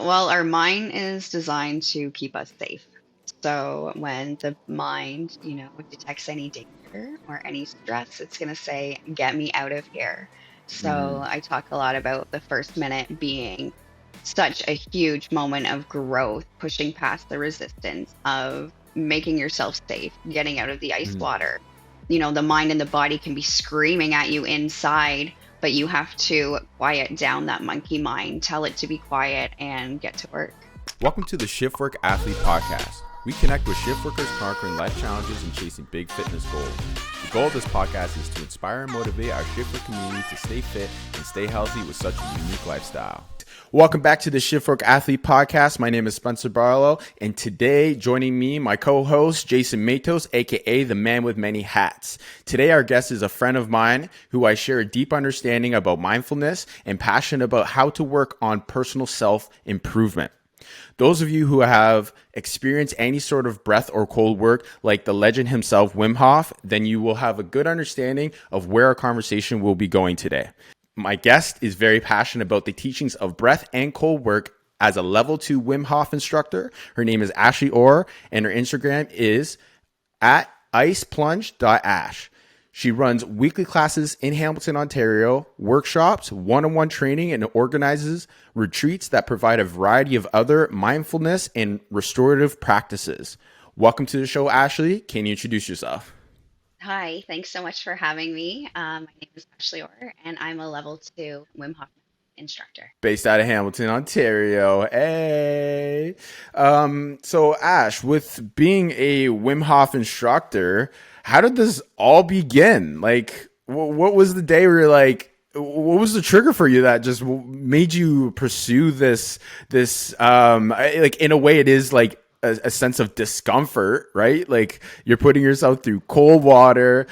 Well, our mind is designed to keep us safe. So when the mind, detects any danger or any stress, it's going to say, get me out of here. So Mm, I talk a lot about the first minute being such a huge moment of growth, pushing past the resistance of making yourself safe, getting out of the ice mm. water. The mind and the body can be screaming at you inside, but you have to quiet down that monkey mind, tell it to be quiet, and get to work. Welcome to the Shiftwork Athlete Podcast. We connect with shift workers conquering life challenges and chasing big fitness goals. The goal of this podcast is to inspire and motivate our shiftwork community to stay fit and stay healthy with such a unique lifestyle. Welcome back to the Shiftwork Athlete Podcast. My name is Spencer Barlow, and today joining me, my co-host Jason Matos, aka the man with many hats. Today, our guest is a friend of mine who I share a deep understanding about mindfulness and passionate about how to work on personal self-improvement. Those of you who have experienced any sort of breath or cold work, like the legend himself, Wim Hof, then you will have a good understanding of where our conversation will be going today. My guest is very passionate about the teachings of breath and cold work as a level 2 Wim Hof instructor. Her name is Ashley Orr, and her Instagram is at iceplunge.ash. She runs weekly classes in Hamilton, Ontario, workshops, one-on-one training, and organizes retreats that provide a variety of other mindfulness and restorative practices. Welcome to the show, Ashley. Can you introduce yourself? Hi, thanks so much for having me. My name is Ashley Orr, and I'm a level 2 Wim Hof instructor. Based out of Hamilton, Ontario. Hey. So Ash, with being a Wim Hof instructor, how did this all begin? Like, what was the day where you're like, what was the trigger for you that just made you pursue like in a way it is like a sense of discomfort, right? Like you're putting yourself through cold water.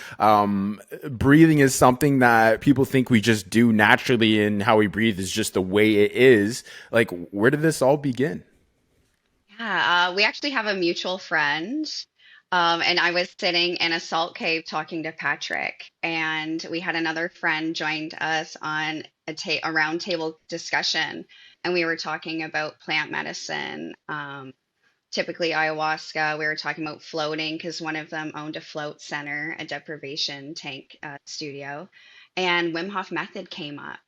Breathing is something that people think we just do naturally, and how we breathe is just the way it is. Like, where did this all begin? Yeah, we actually have a mutual friend, and I was sitting in a salt cave talking to Patrick, and we had another friend joined us on a round table discussion, and we were talking about plant medicine. Typically ayahuasca. We were talking about floating because one of them owned a float center, a deprivation tank studio, and Wim Hof Method came up.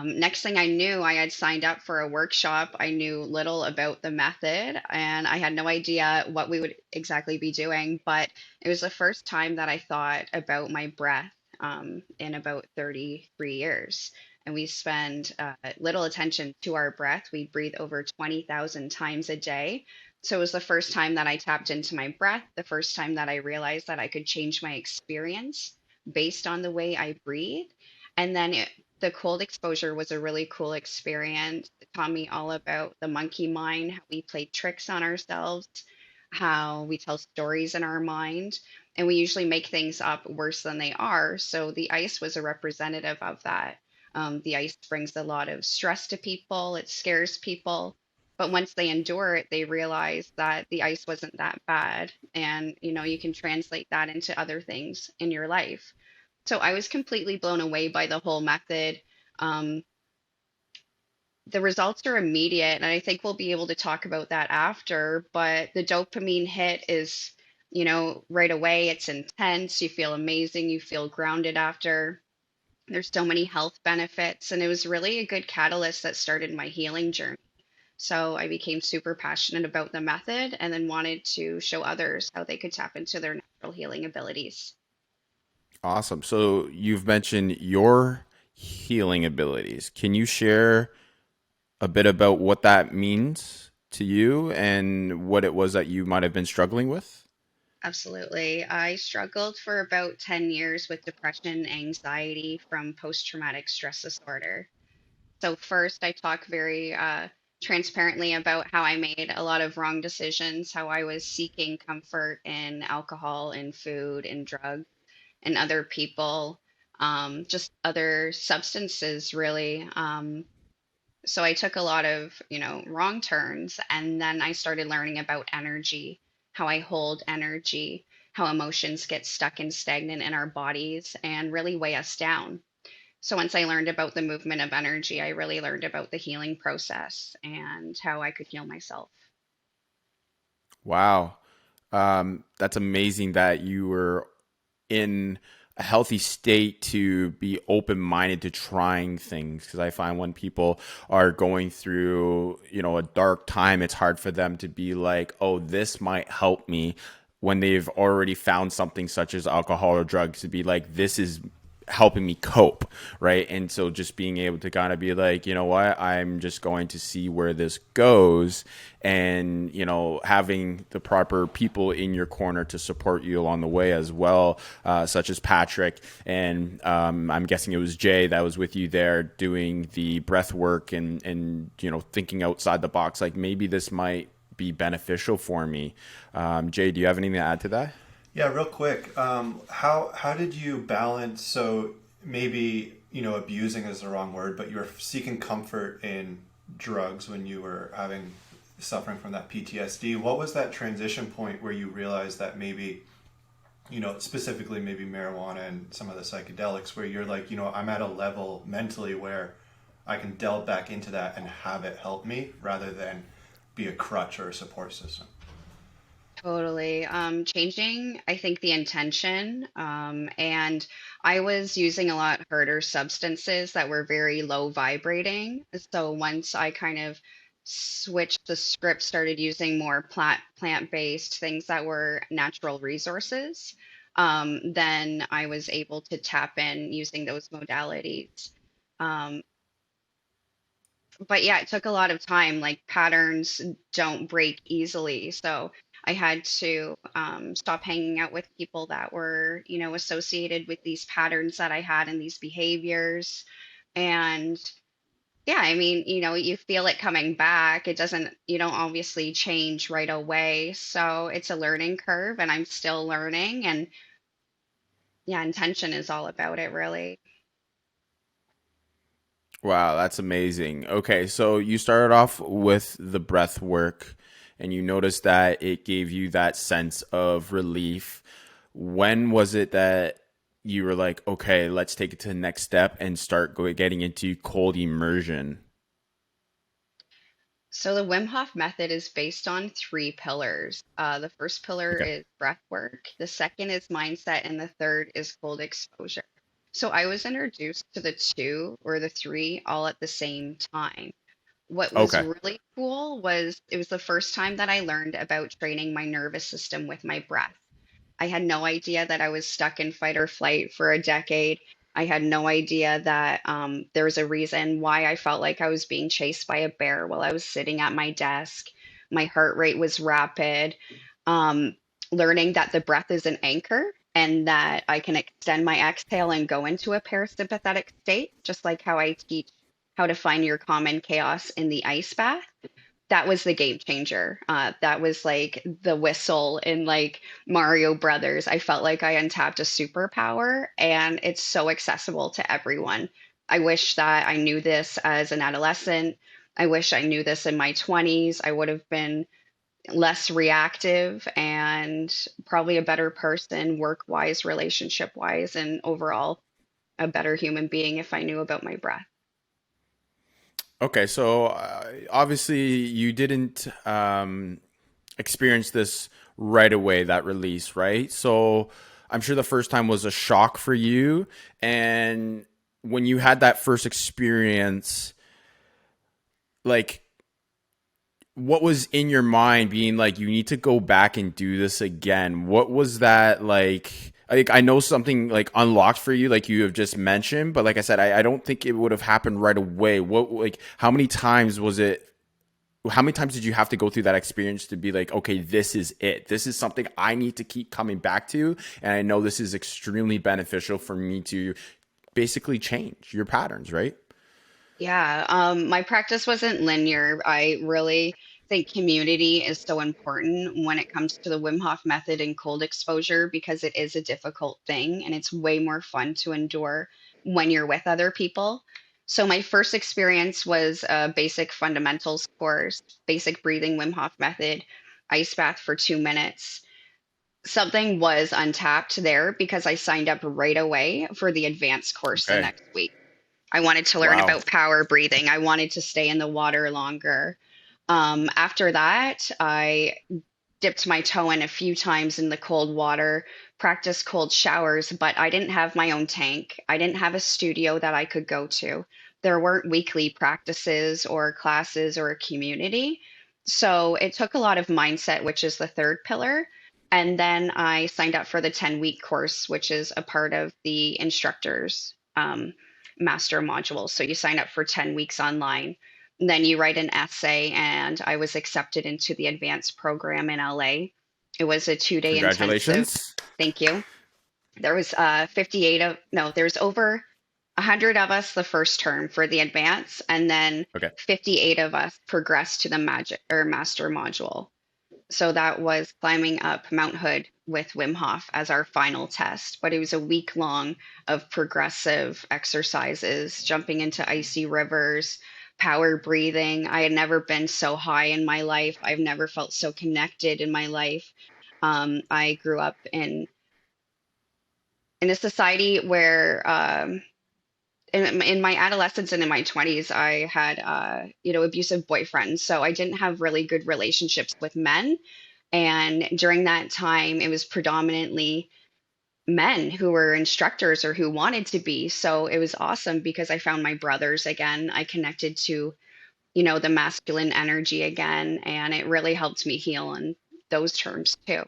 Next thing I knew, I had signed up for a workshop. I knew little about the method and I had no idea what we would exactly be doing, but it was the first time that I thought about my breath in about 33 years. And we spend little attention to our breath. We breathe over 20,000 times a day. So it was the first time that I tapped into my breath, the first time that I realized that I could change my experience based on the way I breathe. And then the cold exposure was a really cool experience. It taught me all about the monkey mind, how we play tricks on ourselves, how we tell stories in our mind, and we usually make things up worse than they are. So the ice was a representative of that. The ice brings a lot of stress to people, it scares people. But once they endure it, they realize that the ice wasn't that bad. And, you can translate that into other things in your life. So I was completely blown away by the whole method. Um, the results are immediate, and I think we'll be able to talk about that after. But the dopamine hit is, right away. It's intense. You feel amazing. You feel grounded after. There's so many health benefits, and it was really a good catalyst that started my healing journey. So I became super passionate about the method and then wanted to show others how they could tap into their natural healing abilities. Awesome. So you've mentioned your healing abilities. Can you share a bit about what that means to you and what it was that you might have been struggling with? Absolutely. I struggled for about 10 years with depression and anxiety from post traumatic stress disorder. So, first, I talk very transparently about how I made a lot of wrong decisions, how I was seeking comfort in alcohol and food and drugs and other people, just other substances, really. So I took a lot of, wrong turns. And then I started learning about energy, how I hold energy, how emotions get stuck and stagnant in our bodies and really weigh us down. So once I learned about the movement of energy, I really learned about the healing process and how I could heal myself. Wow. That's amazing that you were in a healthy state to be open minded to trying things. Because I find when people are going through, a dark time, it's hard for them to be like, oh, this might help me, when they've already found something such as alcohol or drugs, to be like, this is helping me cope, right? And so just being able to kind of be like, you know what, I'm just going to see where this goes, and having the proper people in your corner to support you along the way as well, such as Patrick, and I'm guessing it was Jay that was with you there doing the breath work, and thinking outside the box, like maybe this might be beneficial for me. Jay, do you have anything to add to that? Yeah, real quick. How did you balance? So maybe abusing is the wrong word, but you were seeking comfort in drugs when you were having suffering from that PTSD. What was that transition point where you realized that maybe specifically maybe marijuana and some of the psychedelics, where you're like, I'm at a level mentally where I can delve back into that and have it help me rather than be a crutch or a support system. Totally. Changing, I think, the intention. And I was using a lot harder substances that were very low vibrating. So once I kind of switched the script, started using more plant-based things that were natural resources, then I was able to tap in using those modalities. Um, but yeah, it took a lot of time. Like patterns don't break easily. So I had to stop hanging out with people that were, associated with these patterns that I had and these behaviors. And yeah, I mean, you feel it coming back. It doesn't, you don't obviously change right away. So it's a learning curve and I'm still learning. And yeah, intention is all about it, really. Wow, that's amazing. Okay, so you started off with the breath work, and you noticed that it gave you that sense of relief. When was it that you were like, okay, let's take it to the next step and start getting into cold immersion? So the Wim Hof method is based on three pillars. The first pillar Okay. is breath work, the second is mindset, and the third is cold exposure. So I was introduced to the two or the three all at the same time. What was Okay. really cool was it was the first time that I learned about training my nervous system with my breath. I had no idea that I was stuck in fight or flight for a decade. I had no idea that there was a reason why I felt like I was being chased by a bear while I was sitting at my desk. My heart rate was rapid. Um, Learning that the breath is an anchor and that I can extend my exhale and go into a parasympathetic state, just like how I teach how to find your common chaos in the ice bath. That was the game changer. That was like the whistle in like Mario Brothers. I felt like I untapped a superpower, and it's so accessible to everyone. I wish that I knew this as an adolescent. I wish I knew this in my 20s. I would have been less reactive and probably a better person, work wise, relationship wise, and overall a better human being if I knew about my breath. Okay, so obviously you didn't experience this right away, that release, right? So I'm sure the first time was a shock for you. And when you had that first experience, like, what was in your mind being like, you need to go back and do this again? What was that like? I know something like unlocked for you, like you have just mentioned, but like I said, I don't think it would have happened right away. What, like, how many times was it? How many times did you have to go through that experience to be like, okay, this is it. This is something I need to keep coming back to. And I know this is extremely beneficial for me to basically change your patterns, right? Yeah, my practice wasn't linear. I really think community is so important when it comes to the Wim Hof method and cold exposure because it is a difficult thing and it's way more fun to endure when you're with other people. So my first experience was a basic fundamentals course, basic breathing Wim Hof method, ice bath for 2 minutes. Something was untapped there because I signed up right away for the advanced course the Okay. next week. I wanted to learn Wow. about power breathing. I wanted to stay in the water longer. After that, I dipped my toe in a few times in the cold water, practiced cold showers, but I didn't have my own tank. I didn't have a studio that I could go to. There weren't weekly practices or classes or a community. So it took a lot of mindset, which is the third pillar. And then I signed up for the 10-week course, which is a part of the instructor's master module. So you sign up for 10 weeks online. Then you write an essay, and I was accepted into the advanced program in LA. It was a 2 day intensive. Congratulations. Thank you. There was 58 of, no, there's over 100 of us the first term for the advance, and then Okay. 58 of us progressed to the magic or master module. So that was climbing up Mount Hood with Wim Hof as our final test. But it was a week long of progressive exercises, jumping into icy rivers, power breathing. I had never been so high in my life. I've never felt so connected in my life. I grew up in a society where in my adolescence and in my 20s, I had, abusive boyfriends. So I didn't have really good relationships with men. And during that time, it was predominantly men who were instructors or who wanted to be. So it was awesome because I found my brothers again. I connected to, the masculine energy again. And it really helped me heal in those terms too.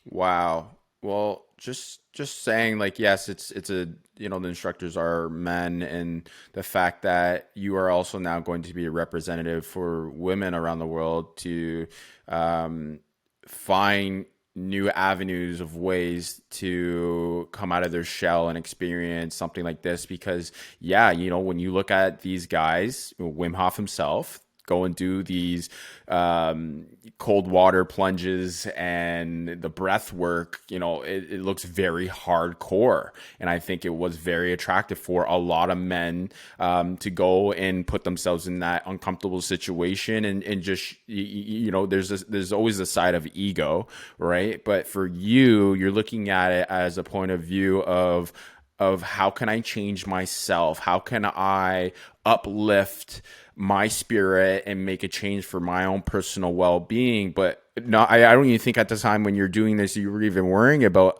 Wow. Well, just saying like yes, it's a the instructors are men, and the fact that you are also now going to be a representative for women around the world to um, find new avenues of ways to come out of their shell and experience something like this. Because yeah, when you look at these guys, Wim Hof himself go and do these cold water plunges and the breath work, it looks very hardcore. And I think it was very attractive for a lot of men to go and put themselves in that uncomfortable situation. And just, there's always a side of ego, right? But for you, you're looking at it as a point of view of how can I change myself? How can I uplift my spirit and make a change for my own personal well-being? But no, I don't even think at the time when you're doing this, you were even worrying about,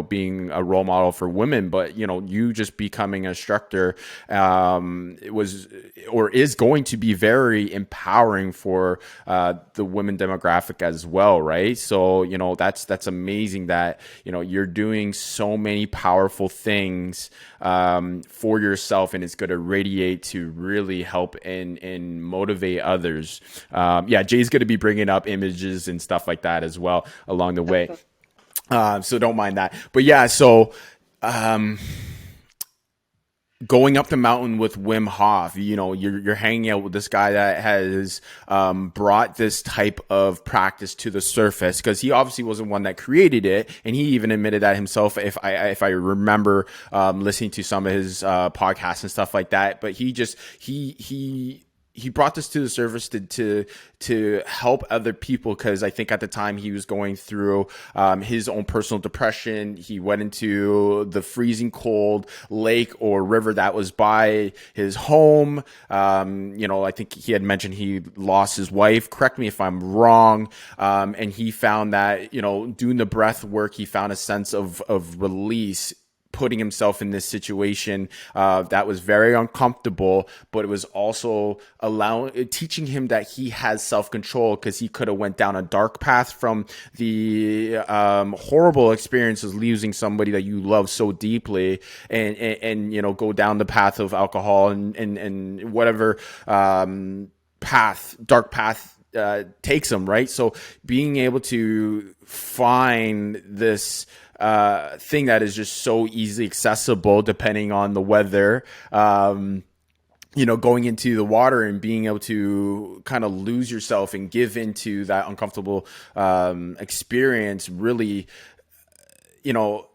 being a role model for women. But, you just becoming an instructor it was or is going to be very empowering for the women demographic as well, right? So, that's amazing that, you're doing so many powerful things for yourself, and it's going to radiate to really help and motivate others. Yeah, Jay's going to be bringing up images and stuff like that as well along the way. Okay. So don't mind that. But yeah, so going up the mountain with Wim Hof, you're hanging out with this guy that has brought this type of practice to the surface, because he obviously wasn't one that created it, and he even admitted that himself. If I remember listening to some of his podcasts and stuff like that, but he brought this to the surface to help other people, because I think at the time he was going through his own personal depression. He went into the freezing cold lake or river that was by his home. I think he had mentioned he lost his wife. Correct me if I'm wrong. And he found that, doing the breath work, he found a sense of release, putting himself in this situation that was very uncomfortable, but it was also teaching him that he has self-control, because he could have went down a dark path from the horrible experiences losing somebody that you love so deeply, and go down the path of alcohol and whatever dark path takes him, right? So being able to find this thing that is just so easily accessible depending on the weather, going into the water and being able to kind of lose yourself and give into that uncomfortable experience really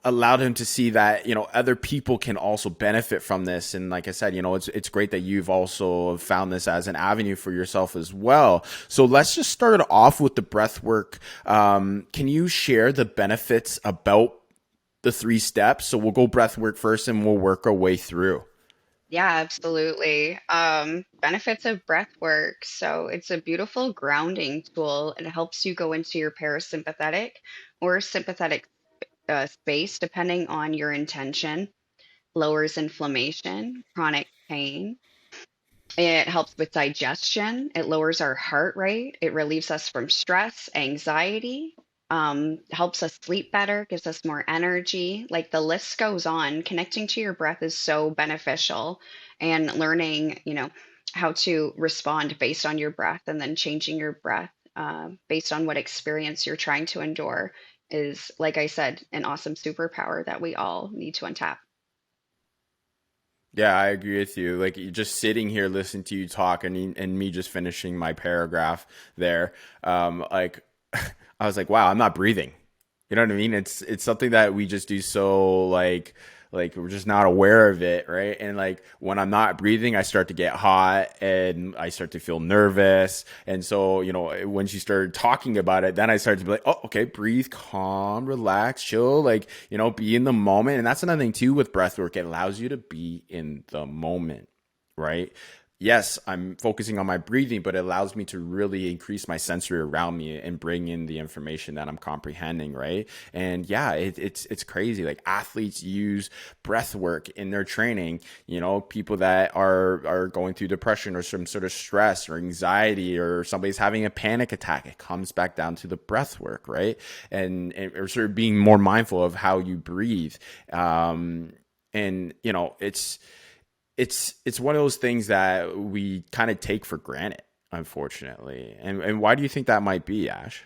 allowed him to see that, other people can also benefit from this. And like I said, it's great that you've also found this as an avenue for yourself as well. So let's just start off with the breath work. Can you share the benefits about the 3 steps. So we'll go breath work first and we'll work our way through. Yeah, absolutely. Benefits of breath work. So it's a beautiful grounding tool. It helps you go into your parasympathetic or sympathetic space, depending on your intention. Lowers inflammation, chronic pain. It helps with digestion. It lowers our heart rate. It relieves us from stress, anxiety, helps us sleep better, gives us more energy. Like the list goes on. Connecting to your breath is so beneficial, and learning, how to respond based on your breath and then changing your breath based on what experience you're trying to endure is, like I said, an awesome superpower that we all need to untap. Yeah, I agree with you. Like just sitting here listening to you talk and me just finishing my paragraph there, like I was like, wow, I'm not breathing. You know what I mean? It's something that we just do so like we're just not aware of it, right? And like when I'm not breathing, I start to get hot and I start to feel nervous. And so, when she started talking about it, then I started to be like, oh, okay, breathe, calm, relax, chill, like, be in the moment. And that's another thing too with breath work. It allows you to be in the moment, right? Yes, I'm focusing on my breathing, but it allows me to really increase my sensory around me and bring in the information that I'm comprehending, right? And yeah, it's crazy. Like athletes use breath work in their training. People that are going through depression or some sort of stress or anxiety, or somebody's having a panic attack, it comes back down to the breath work, right? And or sort of being more mindful of how you breathe. And it's one of those things that we kind of take for granted, unfortunately. And why do you think that might be, Ash?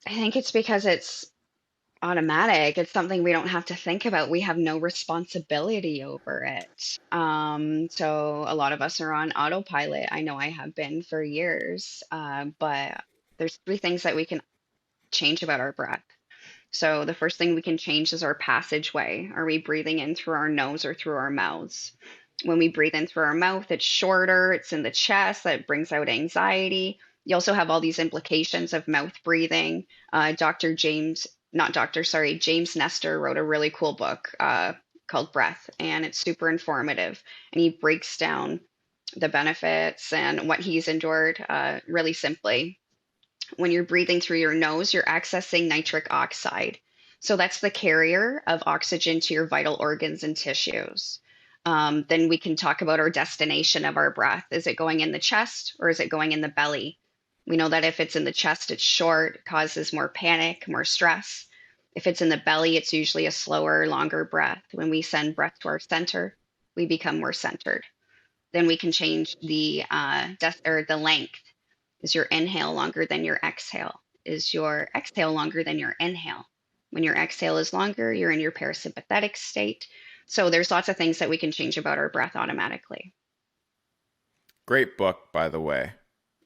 I think it's because it's automatic. It's something we don't have to think about. We have no responsibility over it. So a lot of us are on autopilot. I know I have been for years. But there's three things that we can change about our breath. So the first thing we can change is our passageway. Are we breathing in through our nose or through our mouths? When we breathe in through our mouth, it's shorter, it's in the chest, that brings out anxiety. You also have all these implications of mouth breathing. Dr. James, not Dr., sorry, James Nestor wrote a really cool book called Breath, and it's super informative. And he breaks down the benefits and what he's endured really simply. When you're breathing through your nose, you're accessing nitric oxide. So that's the carrier of oxygen to your vital organs and tissues. Then we can talk about our destination of our breath. Is it going in the chest or is it going in the belly? We know that if it's in the chest, it's short, causes more panic, more stress. If it's in the belly, it's usually a slower, longer breath. When we send breath to our center, we become more centered. Then we can change the or the length. Is your inhale longer than your exhale? Is your exhale longer than your inhale? When your exhale is longer, you're in your parasympathetic state. So there's lots of things that we can change about our breath automatically. Great book, by the way.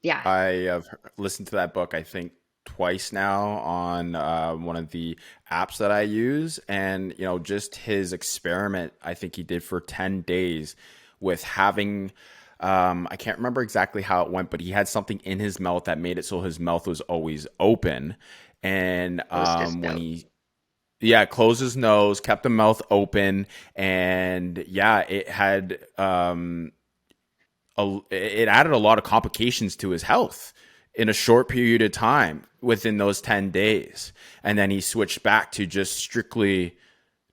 Yeah, I have listened to that book, I think, twice now on one of the apps that I use. And, just his experiment, I think he did for 10 days with having, I can't remember exactly how it went, but he had something in his mouth that made it so his mouth was always open. And closed his when nose. yeah, closed his nose, kept the mouth open. And yeah, it added a lot of complications to his health in a short period of time within those 10 days. And then he switched back to just strictly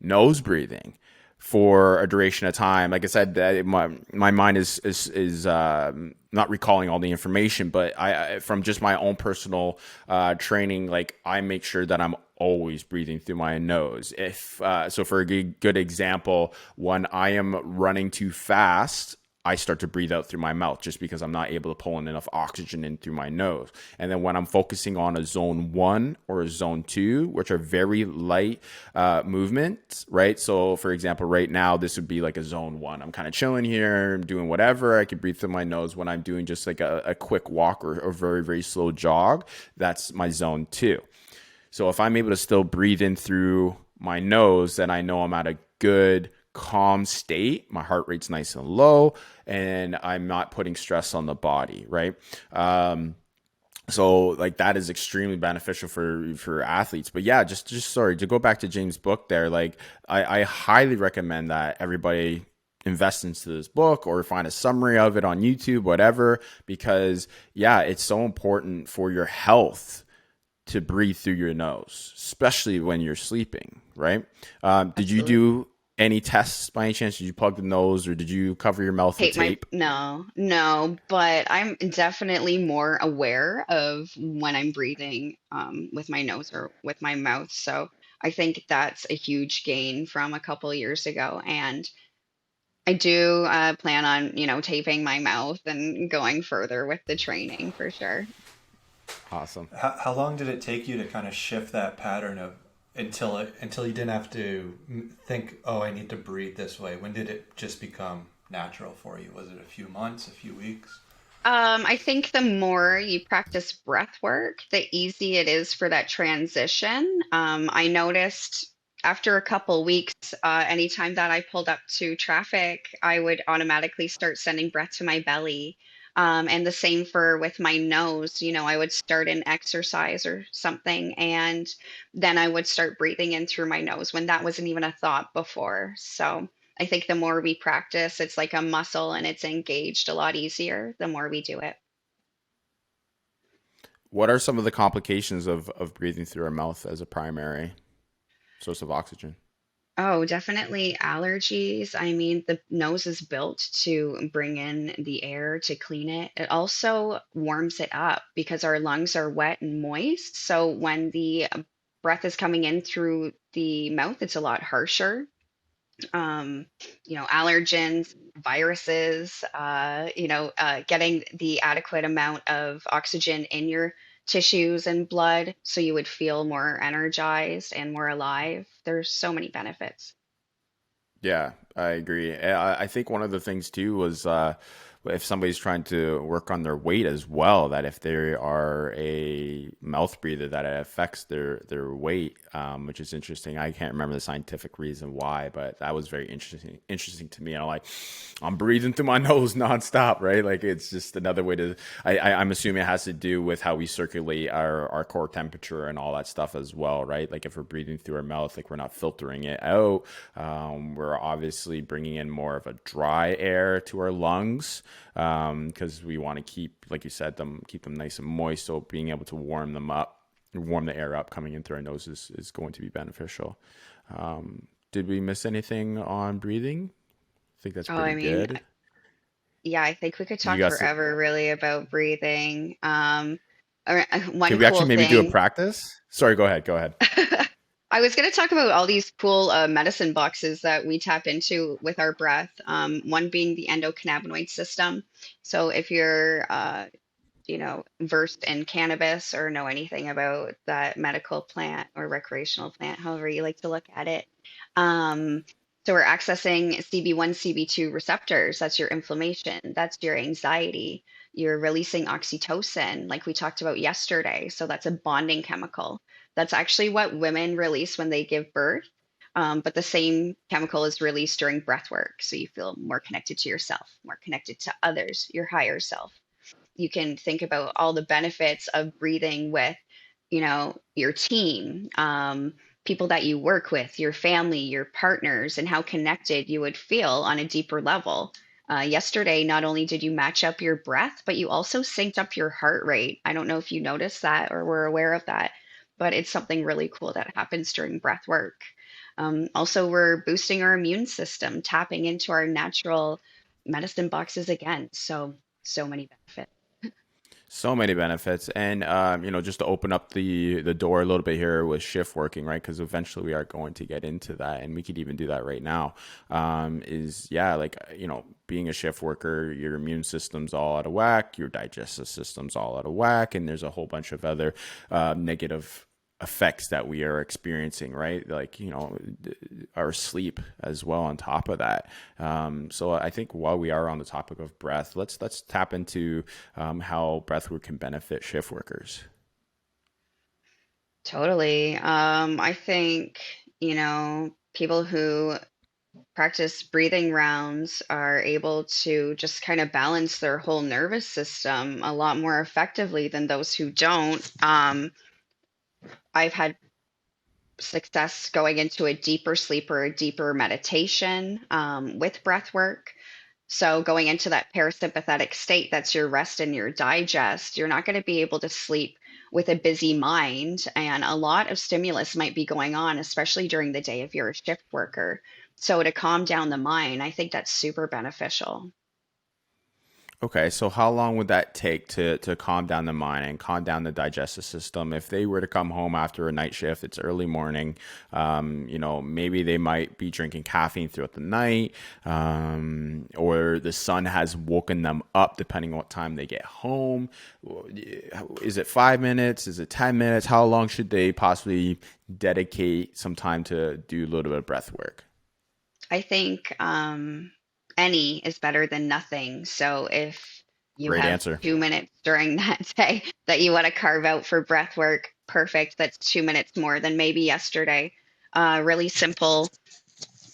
nose breathing for a duration of time. Like I said, my mind is not recalling all the information, but I from just my own personal training, like I make sure that I'm always breathing through my nose. If so, for a good example, when I am running too fast, I start to breathe out through my mouth just because I'm not able to pull in enough oxygen in through my nose. And then when I'm focusing on a zone 1 or a zone 2, which are very light movements, right? So for example, right now, this would be like a zone 1. I'm kind of chilling here, I'm doing whatever. I can breathe through my nose. When I'm doing just like a quick walk or a very, very slow jog, that's my zone 2. So if I'm able to still breathe in through my nose, then I know I'm at a good calm state. My heart rate's nice and low, and I'm not putting stress on the body, right? So like that is extremely beneficial for athletes. But yeah, just sorry to go back to James' book there. Like I highly recommend that everybody invest into this book or find a summary of it on YouTube, whatever, because yeah, it's so important for your health to breathe through your nose, especially when you're sleeping, right? Did you Absolutely. do any tests by any chance? Did you plug the nose or did you cover your mouth with Hate my tape? no, no, but I'm definitely more aware of when I'm breathing with my nose or with my mouth. So I think that's a huge gain from a couple years ago. And I do plan on, taping my mouth and going further with the training for sure. Awesome. How long did it take you to kind of shift that pattern of until you didn't have to think, oh, I need to breathe this way? When did it just become natural for you? Was it a few months, a few weeks? I think the more you practice breath work, the easy it is for that transition. I noticed after a couple weeks, anytime that I pulled up to traffic, I would automatically start sending breath to my belly. And the same for with my nose. I would start an exercise or something, and then I would start breathing in through my nose when that wasn't even a thought before. So. I think the more we practice, it's like a muscle and it's engaged a lot easier the more we do it. What are some of the complications of breathing through our mouth as a primary source of oxygen? Oh, definitely allergies. I mean, the nose is built to bring in the air to clean it. It also warms it up because our lungs are wet and moist. So when the breath is coming in through the mouth, it's a lot harsher. um, allergens, viruses, getting the adequate amount of oxygen in your tissues and blood so you would feel more energized and more alive. There's so many benefits. Yeah, I agree. I think one of the things too was if somebody's trying to work on their weight as well, that if they are a mouth breather, that it affects their weight, which is interesting. I can't remember the scientific reason why, but that was very interesting to me. And I'm breathing through my nose nonstop, right? Like it's just another way to. I'm assuming it has to do with how we circulate our core temperature and all that stuff as well, right? Like if we're breathing through our mouth, like we're not filtering it out. We're obviously bringing in more of a dry air to our lungs because we want to keep, like you said, keep them nice and moist. So being able to warm the air up coming in through our nose is going to be beneficial. Did we miss anything on breathing? I think that's Oh, pretty I mean, good. yeah, I think we could You talk guys, forever really about breathing. can One we actually cool maybe do a thing. practice? Sorry, go ahead. Go ahead. I was going to talk about all these cool medicine boxes that we tap into with our breath. One being the endocannabinoid system. So if you're, versed in cannabis or know anything about that medical plant or recreational plant, however you like to look at it. Um, so we're accessing CB1, CB2 receptors. That's your inflammation. That's your anxiety. You're releasing oxytocin, like we talked about yesterday. So that's a bonding chemical. That's actually what women release when they give birth. But the same chemical is released during breath work. So you feel more connected to yourself, more connected to others, your higher self. You can think about all the benefits of breathing with, your team, people that you work with, your family, your partners, and how connected you would feel on a deeper level. Yesterday, not only did you match up your breath, but you also synced up your heart rate. I don't know if you noticed that or were aware of that, but it's something really cool that happens during breath work. Also, we're boosting our immune system, tapping into our natural medicine boxes again. So many benefits. So many benefits, and just to open up the door a little bit here with shift working, right? Because eventually we are going to get into that, and we could even do that right now. Is yeah, like being a shift worker, your immune system's all out of whack, your digestive system's all out of whack, and there's a whole bunch of other negative effects that we are experiencing, right? Like, our sleep as well on top of that. So I think while we are on the topic of breath, let's tap into how breathwork can benefit shift workers. Totally. I think, people who practice breathing rounds are able to just kind of balance their whole nervous system a lot more effectively than those who don't. I've had success going into a deeper sleep or a deeper meditation with breath work. So, going into that parasympathetic state, that's your rest and your digest, you're not going to be able to sleep with a busy mind. And a lot of stimulus might be going on, especially during the day if you're a shift worker. So, to calm down the mind, I think that's super beneficial. Okay, so how long would that take to calm down the mind and calm down the digestive system? If they were to come home after a night shift, it's early morning, maybe they might be drinking caffeine throughout the night, or the sun has woken them up depending on what time they get home. Is it 5 minutes? Is it 10 minutes? How long should they possibly dedicate some time to do a little bit of breath work? I think any is better than nothing. So, if you Great have answer. 2 minutes during that day that you want to carve out for breath work, perfect. That's 2 minutes more than maybe yesterday. Really simple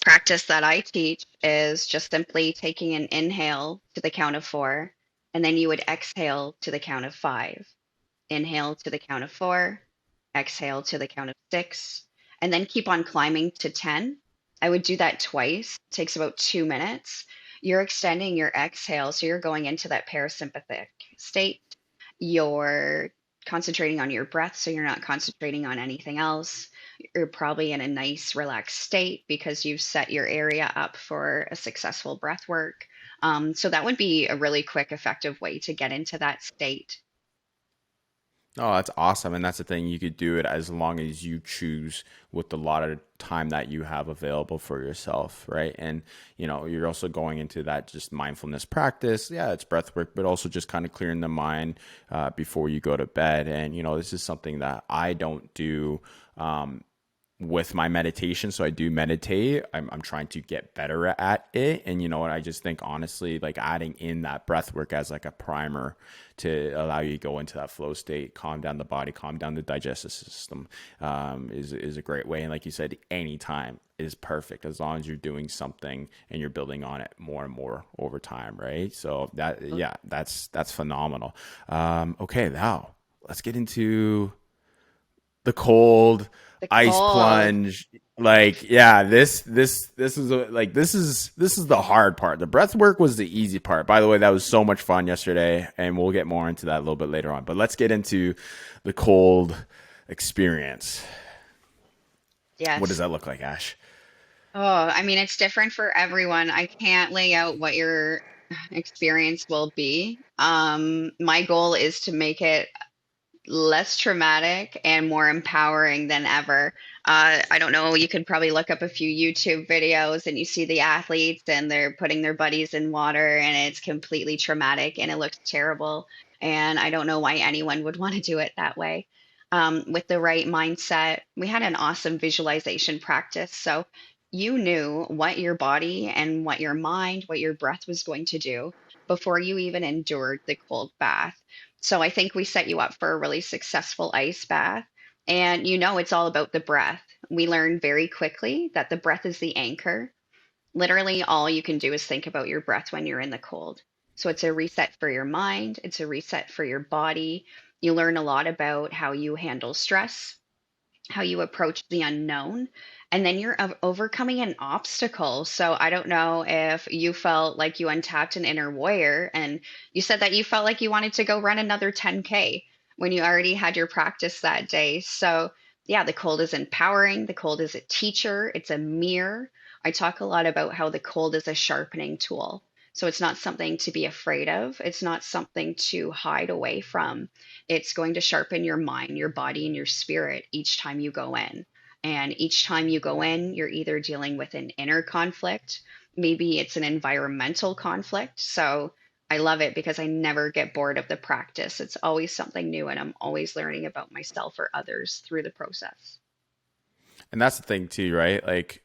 practice that I teach is just simply taking an inhale to the count of four, and then you would exhale to the count of five. Inhale to the count of four, exhale to the count of six, and then keep on climbing to 10. I would do that twice. It takes about 2 minutes. You're extending your exhale, so you're going into that parasympathetic state. You're concentrating on your breath, so you're not concentrating on anything else. You're probably in a nice, relaxed state because you've set your area up for a successful breath work. So that would be a really quick, effective way to get into that state. Oh, that's awesome. And that's the thing. You could do it as long as you choose with the lot of time that you have available for yourself, right? And, you're also going into that just mindfulness practice. Yeah, it's breath work, but also just kind of clearing the mind before you go to bed. And, this is something that I don't do with my meditation. So I do meditate. I'm trying to get better at it. And you know what? I just think honestly, like adding in that breath work as like a primer to allow you to go into that flow state, calm down the body, calm down the digestive system, is a great way. And like you said, anytime is perfect as long as you're doing something and you're building on it more and more over time. Right. So yeah, that's phenomenal. Okay. Now let's get into the cold The ice cold. plunge. Like, yeah, this is the hard part. The breath work was the easy part. By the way, that was so much fun yesterday, and we'll get more into that a little bit later on. But let's get into the cold experience. What does Yes. that look like, Ash? Oh, I mean, it's different for everyone. I can't lay out what your experience will be. My goal is to make it less traumatic and more empowering than ever. I don't know, you could probably look up a few YouTube videos and you see the athletes and they're putting their buddies in water and it's completely traumatic and it looks terrible. And I don't know why anyone would want to do it that way. With the right mindset, we had an awesome visualization practice. So you knew what your body and what your mind, what your breath was going to do before you even endured the cold bath. So I think we set you up for a really successful ice bath. And it's all about the breath. We learned very quickly that the breath is the anchor. Literally, all you can do is think about your breath when you're in the cold. So it's a reset for your mind, it's a reset for your body. You learn a lot about how you handle stress, how you approach the unknown, and then you're overcoming an obstacle. So I don't know if you felt like you untapped an inner warrior, and you said that you felt like you wanted to go run another 10K when you already had your practice that day. So yeah, the cold is empowering. The cold is a teacher. It's a mirror. I talk a lot about how the cold is a sharpening tool. So it's not something to be afraid of. It's not something to hide away from. It's going to sharpen your mind, your body, and your spirit each time you go in. And each time you go in, you're either dealing with an inner conflict, maybe it's an environmental conflict. So I love it because I never get bored of the practice. It's always something new, and I'm always learning about myself or others through the process. And that's the thing too, right? Like,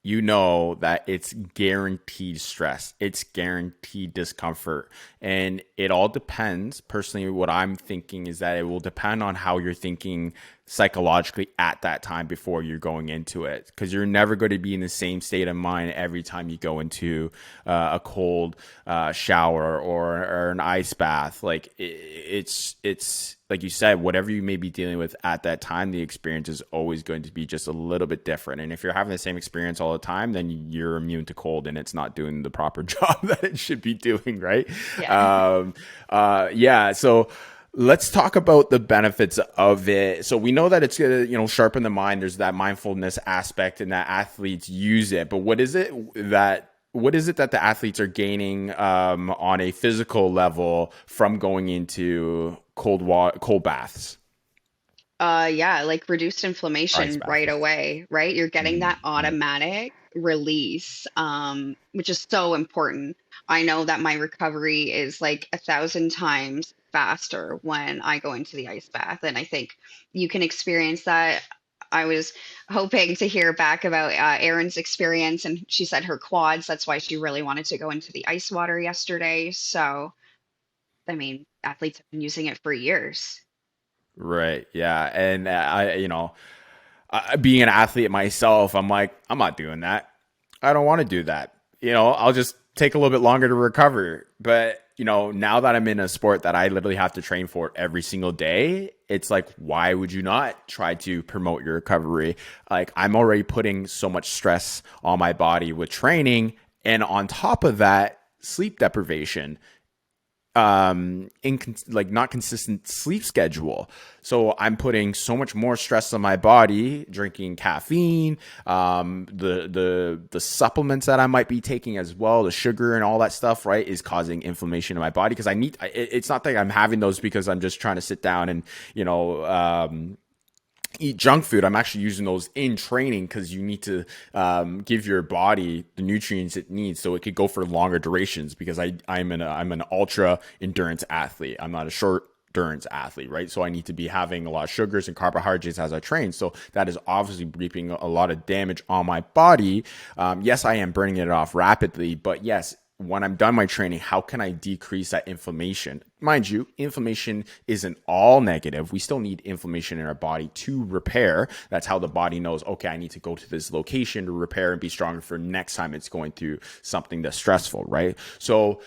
that it's guaranteed stress, it's guaranteed discomfort. And it all depends. Personally, what I'm thinking is that it will depend on how you're thinking psychologically at that time before you're going into it, because you're never going to be in the same state of mind every time you go into a cold shower or an ice bath. Like it's like you said, whatever you may be dealing with at that time, the experience is always going to be just a little bit different. And if you're having the same experience all the time, then you're immune to cold and it's not doing the proper job that it should be doing, right? Yeah. Yeah. So let's talk about the benefits of it. So we know that it's going to, sharpen the mind. There's that mindfulness aspect and that athletes use it. But what is it that the athletes are gaining on a physical level from going into cold baths? Yeah, like reduced Or ice inflammation baths. right away, right? You're getting that Mm-hmm. automatic release, which is so important. I know that my recovery is like 1,000 times faster when I go into the ice bath, and I think you can experience that. I was hoping to hear back about Erin's experience, and she said her quads, that's why she really wanted to go into the ice water yesterday. So, I mean, athletes have been using it for years. Right. Yeah. And being an athlete myself, I'm like, I'm not doing that. I don't want to do that. I'll just take a little bit longer to recover. But, now that I'm in a sport that I literally have to train for every single day, it's like, why would you not try to promote your recovery? Like, I'm already putting so much stress on my body with training. And on top of that, sleep deprivation, like not consistent sleep schedule. So I'm putting so much more stress on my body, drinking caffeine, the supplements that I might be taking as well, the sugar and all that stuff, right, is causing inflammation in my body, because it's not that I'm having those because I'm just trying to sit down and, eat junk food. I'm actually using those in training because you need to give your body the nutrients it needs so it could go for longer durations, because I'm an ultra endurance athlete. I'm not a short endurance athlete, right? So I need to be having a lot of sugars and carbohydrates as I train. So that is obviously reaping a lot of damage on my body. Yes, I am burning it off rapidly, but yes, when I'm done my training, how can I decrease that inflammation? Mind you, inflammation isn't all negative. We still need inflammation in our body to repair. That's how the body knows, okay, I need to go to this location to repair and be stronger for next time it's going through something that's stressful, right? So,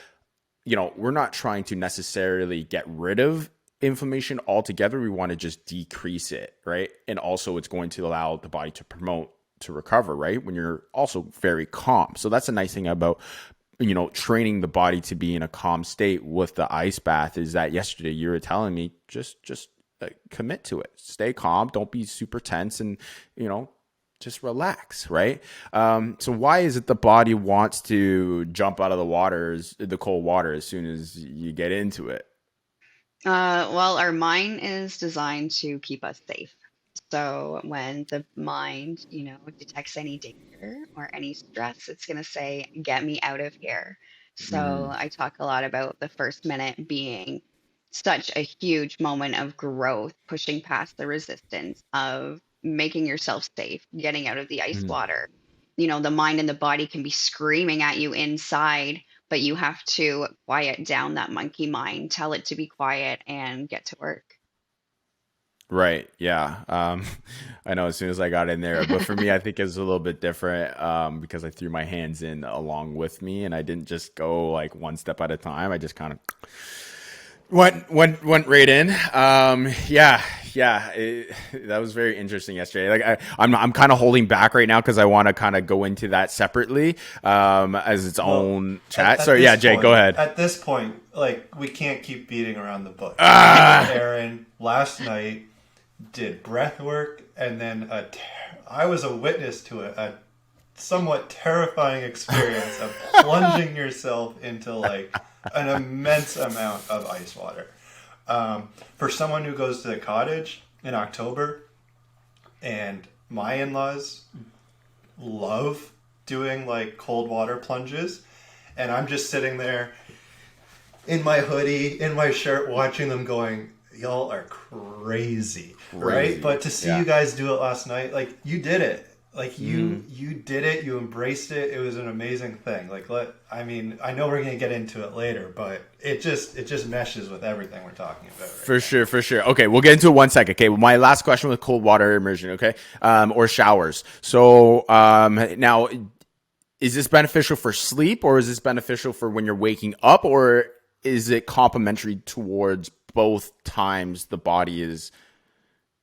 we're not trying to necessarily get rid of inflammation altogether. We want to just decrease it, right? And also it's going to allow the body to promote to recover, right? When you're also very calm. So that's a nice thing about training the body to be in a calm state with the ice bath, is that yesterday you were telling me just commit to it, stay calm, don't be super tense, and just relax, right? So why is it the body wants to jump out of the cold water as soon as you get into it? Well, our mind is designed to keep us safe. So when the mind, detects any danger or any stress, it's going to say, get me out of here. So Mm-hmm. I talk a lot about the first minute being such a huge moment of growth, pushing past the resistance of making yourself safe, getting out of the ice water. The mind and the body can be screaming at you inside, but you have to quiet down that monkey mind, tell it to be quiet, and get to work. Right. Yeah. I know as soon as I got in there, but for me, I think it's a little bit different because I threw my hands in along with me, and I didn't just go like one step at a time. I just kind of went right in. That was very interesting yesterday. Like I'm kind of holding back right now because I want to kind of go into that separately as its Well, own chat. So at yeah, this Jay, go point, ahead. like we can't keep beating around the bush. Ah, Aaron last night did breath work, and then I was a witness to a somewhat terrifying experience of plunging yourself into like an immense amount of ice water. For someone who goes to the cottage in October, and my in-laws love doing like cold water plunges, and I'm just sitting there in my hoodie, in my shirt, watching them going, y'all are crazy, right? crazy. But to see Yeah. you guys do it last night, like you did it. Like Mm. you did it, you embraced it. It was an amazing thing. I mean, I know we're going to get into it later, but it just meshes with everything we're talking about right For now. sure, for sure. Okay, we'll get into it 1 second. Okay, well, my last question with cold water immersion. Okay, or showers. So now, is this beneficial for sleep, or is this beneficial for when you're waking up, or is it complementary towards both times the body is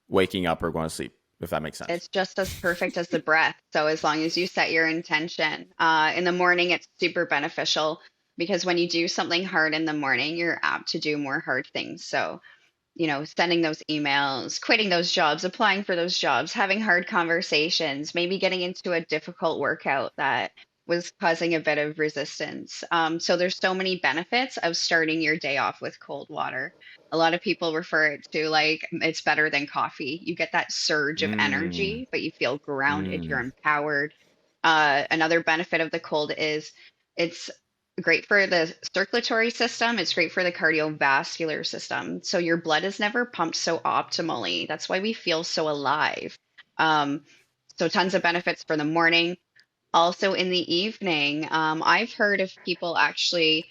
waking up or going to sleep? If that makes sense. It's just as perfect as the breath. So as long as you set your intention, in the morning, it's super beneficial because when you do something hard in the morning, you're apt to do more hard things. So, sending those emails, quitting those jobs, applying for those jobs, having hard conversations, maybe getting into a difficult workout that was causing a bit of resistance. So there's so many benefits of starting your day off with cold water. A lot of people refer it to like it's better than coffee. You get that surge of Mm, energy, but you feel grounded, you're mm. empowered. Another benefit of the cold is it's great for the circulatory system. It's great for the cardiovascular system. So your blood is never pumped so optimally. That's why we feel so alive. Um, so tons of benefits for the morning. Also in the evening, I've heard of people actually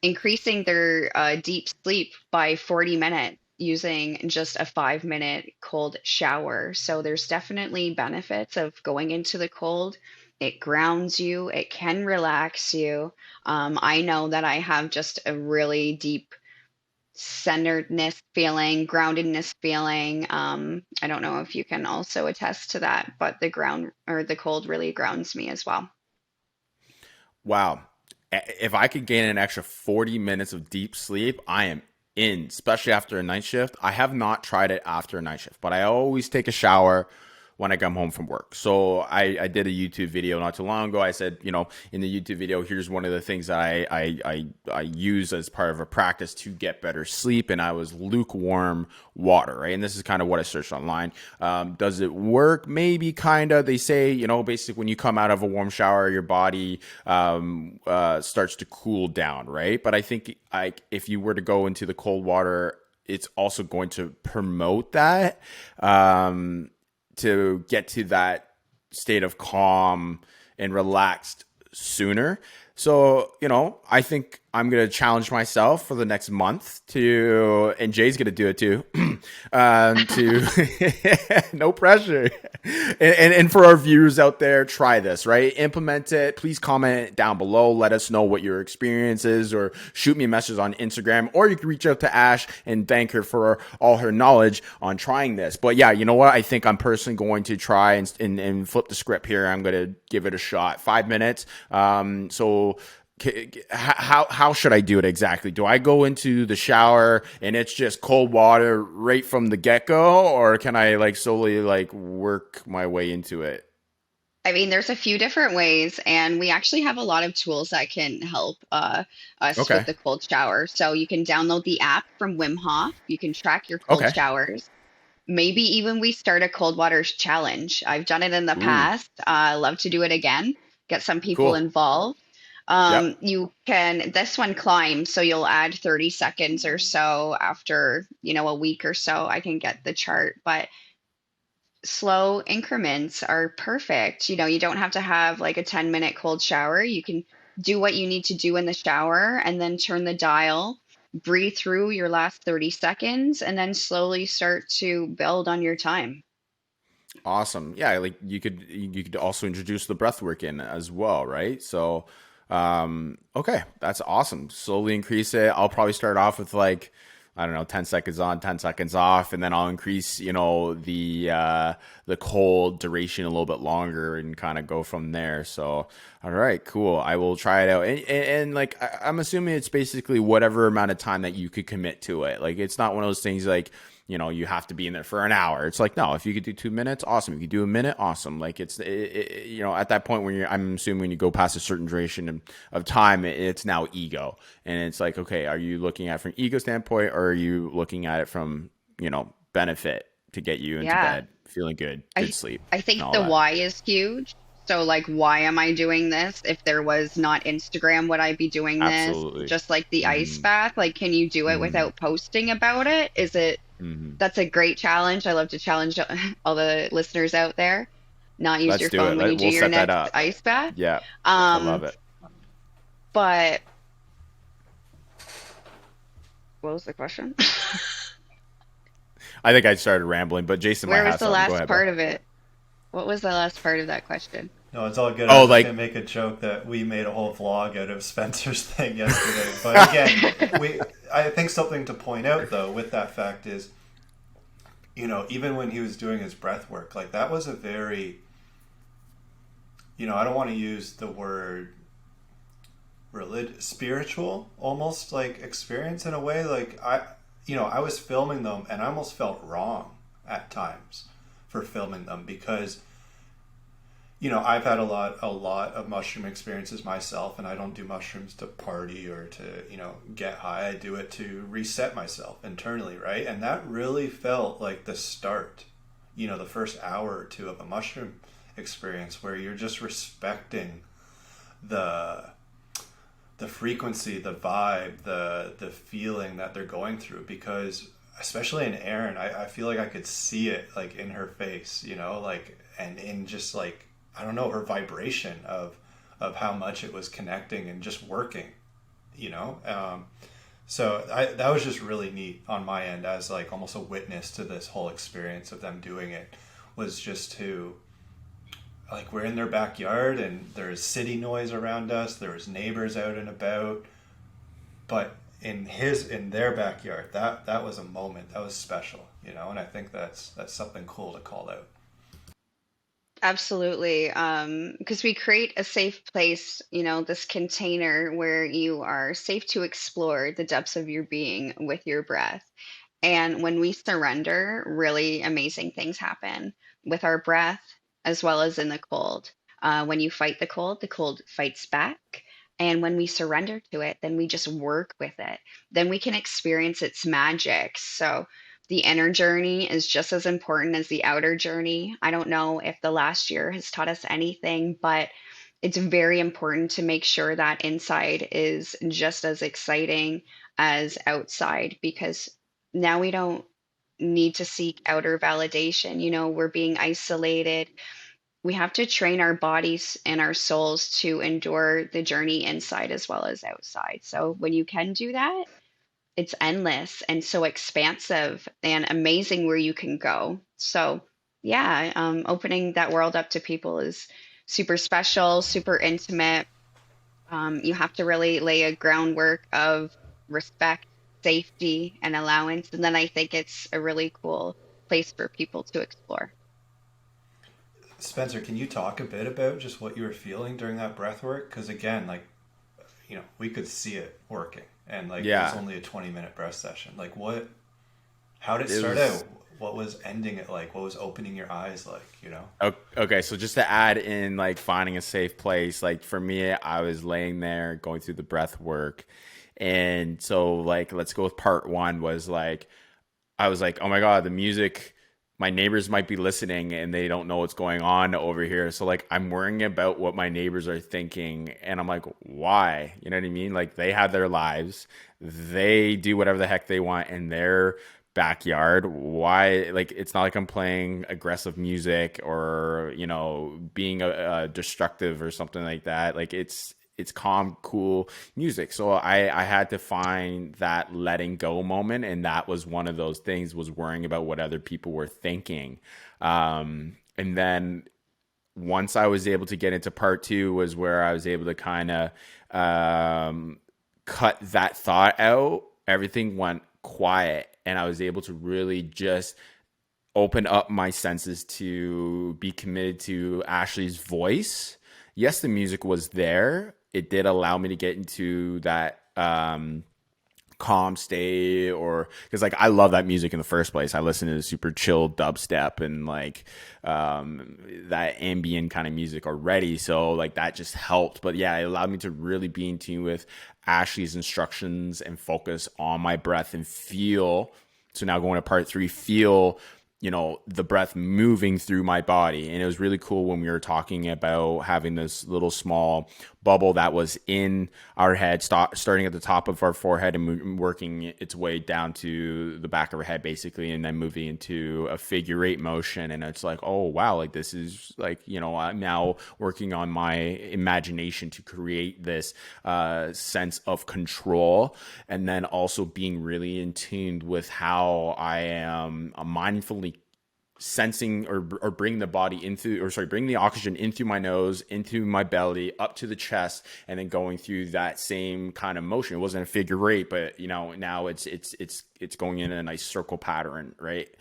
increasing their deep sleep by 40 minutes using just a 5-minute cold shower. So there's definitely benefits of going into the cold. It grounds you, it can relax you. I know that I have just a really deep centeredness feeling, groundedness feeling. I don't know if you can also attest to that, but the ground or the cold really grounds me as well. Wow. If I could gain an extra 40 minutes of deep sleep, I am in, especially after a night shift. I have not tried it after a night shift, but I always take a shower when I come home from work. So I did a YouTube video not too long ago. I said, in the YouTube video, here's one of the things that I use as part of a practice to get better sleep. And I was lukewarm water, right? And this is kind of what I searched online. Does it work? Maybe kind of. They say, basically when you come out of a warm shower, your body starts to cool down, right? But I think if you were to go into the cold water, it's also going to promote that. To get to that state of calm and relaxed sooner. So, I think I'm going to challenge myself for the next month and Jay's going to do it too, to, no pressure. And for our viewers out there, try this, right? Implement it. Please comment down below. Let us know what your experience is, or shoot me a message on Instagram, or you can reach out to Ash and thank her for all her knowledge on trying this. But yeah, you know what? I think I'm personally going to try and flip the script here. I'm going to give it a shot. 5 minutes. So how should I do it exactly? Do I go into the shower and it's just cold water right from the get-go, or can I slowly work my way into it? I mean, there's a few different ways, and we actually have a lot of tools that can help us with Okay. the cold shower. So you can download the app from Wim Hof. You can track your cold Okay. showers. Maybe even we start a cold water challenge. I've done it in the Ooh, past. Love to do it again. Get some people cool. involved. Yep. You can, this one climbs, so you'll add 30 seconds or so after, a week or so. I can get the chart, but slow increments are perfect. You don't have to have like a 10-minute cold shower. You can do what you need to do in the shower and then turn the dial, breathe through your last 30 seconds, and then slowly start to build on your time. Awesome. Yeah, like you could also introduce the breath work in as well, right? So okay, that's awesome. Slowly increase it. I'll probably start off with I don't know, 10 seconds on, 10 seconds off, and then I'll increase, the cold duration a little bit longer and kind of go from there. So, all right, cool. I will try it out. And I'm assuming it's basically whatever amount of time that you could commit to it. Like, it's not one of those things you have to be in there for an hour. It's like, no, if you could do 2 minutes, awesome. If you could do a minute, awesome. Like at that point when I'm assuming when you go past a certain duration of time, it's now ego. And it's like, okay, are you looking at it from ego standpoint, or are you looking at it from, benefit to get you into Yeah. bed, feeling good, good I sleep I and think all the that? why is huge. So like why am I doing this? If there was not Instagram, would I be doing this? Absolutely. Just like the ice Mm-hmm. bath, like can you do it Mm-hmm. without posting about it? Is it Mm-hmm. That's a great challenge. I love to challenge all the listeners out there. not use Let's your do it. phone when you do We'll your set that next up. ice bath. Yeah, I love Um, it. but what was the question? I think I started rambling, but Jason might Where was have the something. Go last ahead, bro. part of it? What was the last part of that question? No, it's all good. I Oh, was just like gonna make a joke that we made a whole vlog out of Spencer's thing yesterday. But again, I think something to point out though with that fact is, even when he was doing his breath work, like that was a very, I don't want to use the word spiritual, almost like experience in a way. Like I was filming them and I almost felt wrong at times for filming them because I've had a lot of mushroom experiences myself, and I don't do mushrooms to party or to, get high. I do it to reset myself internally, right? And that really felt like the start, the first hour or two of a mushroom experience where you're just respecting the the frequency, the vibe, the feeling that they're going through because especially in Erin, I feel like I could see it like in her face, like and in just like I don't know, her vibration of how much it was connecting and just working, you know. So that was just really neat on my end as like almost a witness to this whole experience of them doing it was just to like we're in their backyard and there's city noise around us, there's neighbors out and about, but in their backyard that was a moment that was special, and I think that's something cool to call out. Absolutely. Because we create a safe place, this container where you are safe to explore the depths of your being with your breath. And when we surrender, really amazing things happen with our breath as well as in the cold. When you fight the cold fights back. And when we surrender to it, then we just work with it. Then we can experience its magic. So the inner journey is just as important as the outer journey. I don't know if the last year has taught us anything, but it's very important to make sure that inside is just as exciting as outside because now we don't need to seek outer validation. We're being isolated. We have to train our bodies and our souls to endure the journey inside as well as outside. So when you can do that, it's endless and so expansive and amazing where you can go. So, yeah, opening that world up to people is super special, super intimate. You have to really lay a groundwork of respect, safety, and allowance. And then I think it's a really cool place for people to explore. Spencer, can you talk a bit about just what you were feeling during that breath work? Because again, like we could see it working, and like it was Yeah, only a 20-minute breath session. Like what? How did it it start was out? What was ending it like? What was opening your eyes like? okay. So just to add in, like finding a safe place, like for me, I was laying there going through the breath work, and so like let's go with part one was like I was like, oh my God, the music, my neighbors might be listening and they don't know what's going on over here. So like I'm worrying about what my neighbors are thinking. And I'm like, why? You know what I mean? Like they have their lives. They do whatever the heck they want in their backyard. Why? Like it's not like I'm playing aggressive music or, being destructive or something like that. Like it's calm, cool music. So I had to find that letting go moment, and that was one of those things. Was worrying about what other people were thinking, and then once I was able to get into part two, was where I was able to kind of cut that thought out. Everything went quiet, and I was able to really just open up my senses to be committed to Ashley's voice. Yes, the music was there. It did allow me to get into that calm state, or because like I love that music in the first place. I listen to super chill dubstep and like that ambient kind of music already. So like that just helped. But yeah, it allowed me to really be in tune with Ashley's instructions and focus on my breath and feel. So now going to part three, feel the breath moving through my body. And it was really cool when we were talking about having this little small bubble that was in our head, starting at the top of our forehead and working its way down to the back of our head, basically, and then moving into a figure eight motion. And it's like, oh, wow, like this is like, I'm now working on my imagination to create this sense of control. And then also being really in tune with how I am mindfully sensing or bring the body into, or sorry, bring the oxygen in through my nose, into my belly, up to the chest, and then going through that same kind of motion. It wasn't a figure eight, but now it's going in a nice circle pattern, right?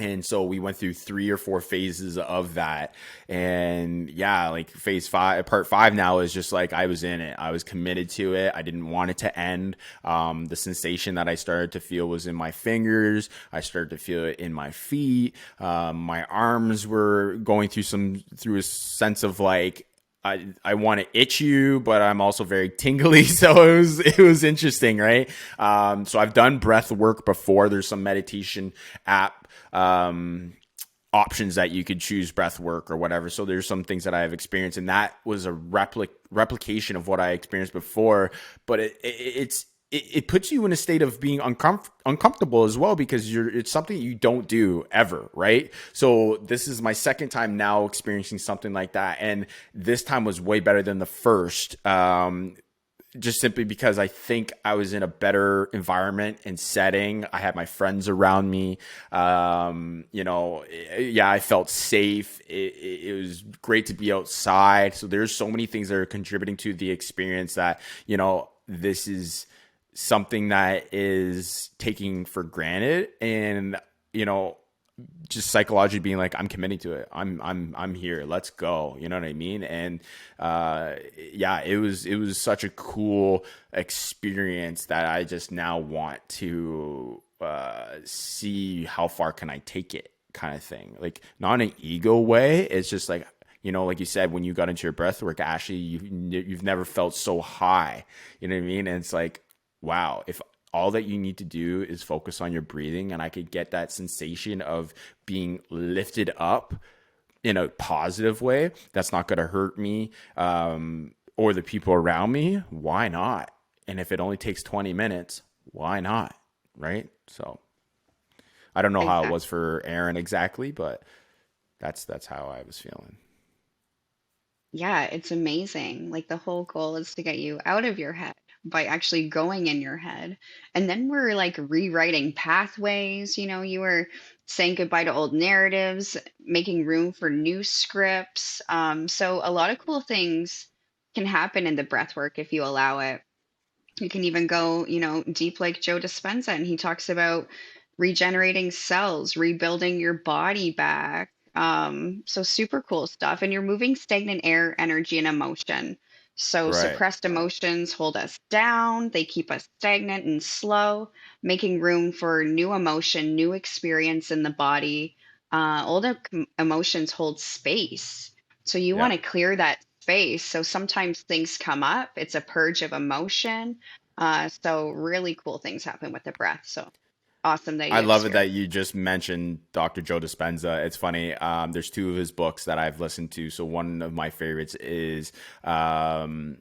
And so we went through 3 or 4 phases of that. And yeah, like part 5 now is just like, I was in it. I was committed to it. I didn't want it to end. The sensation that I started to feel was in my fingers. I started to feel it in my feet. My arms were going through a sense of like, I want to itch you, but I'm also very tingly. So it was interesting, right? So I've done breath work before. There's some meditation app options that you could choose, breath work or whatever. So there's some things that I have experienced, and that was a replication of what I experienced before. But it puts you in a state of being uncomfortable as well, because it's something you don't do ever, right? So this is my second time now experiencing something like that, and this time was way better than the first. Just simply because I think I was in a better environment and setting. I had my friends around me. I felt safe. It was great to be outside. So there's so many things that are contributing to the experience that, this is something that is taking for granted, and just psychologically being like, I'm committing to it. I'm here. Let's go. You know what I mean? And it was such a cool experience that I just now want to see how far can I take it, kind of thing. Like, not in an ego way. It's just like, like you said, when you got into your breath work, Ashley, you've never felt so high. You know what I mean? And it's like, wow, if all that you need to do is focus on your breathing, and I could get that sensation of being lifted up in a positive way that's not going to hurt me or the people around me, why not? And if it only takes 20 minutes, why not? Right? So I don't know how it Exactly. was for Aaron exactly, but that's how I was feeling. Yeah, it's amazing. Like the whole goal is to get you out of your head by actually going in your head. And then we're like rewriting pathways. You were saying goodbye to old narratives, making room for new scripts. So a lot of cool things can happen in the breath work if you allow it. You can even go, deep like Joe Dispenza, and he talks about regenerating cells, rebuilding your body back. So super cool stuff. And you're moving stagnant air, energy, and emotion. So Right. suppressed emotions hold us down, they keep us stagnant and slow, making room for new emotion, new experience in the body. Emotions hold space. So you want Yep. to clear that space. So sometimes things come up, it's a purge of emotion. So really cool things happen with the breath. So awesome that I you love it experienced. that you just mentioned Dr. Joe Dispenza. It's funny. There's 2 of his books that I've listened to. So one of my favorites is The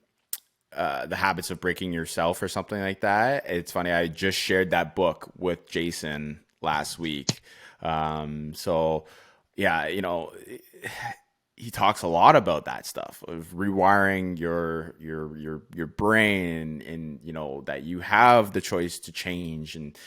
Habits of Breaking Yourself, or something like that. It's funny. I just shared that book with Jason last week. So yeah, he talks a lot about that stuff of rewiring your brain, and that you have the choice to change, and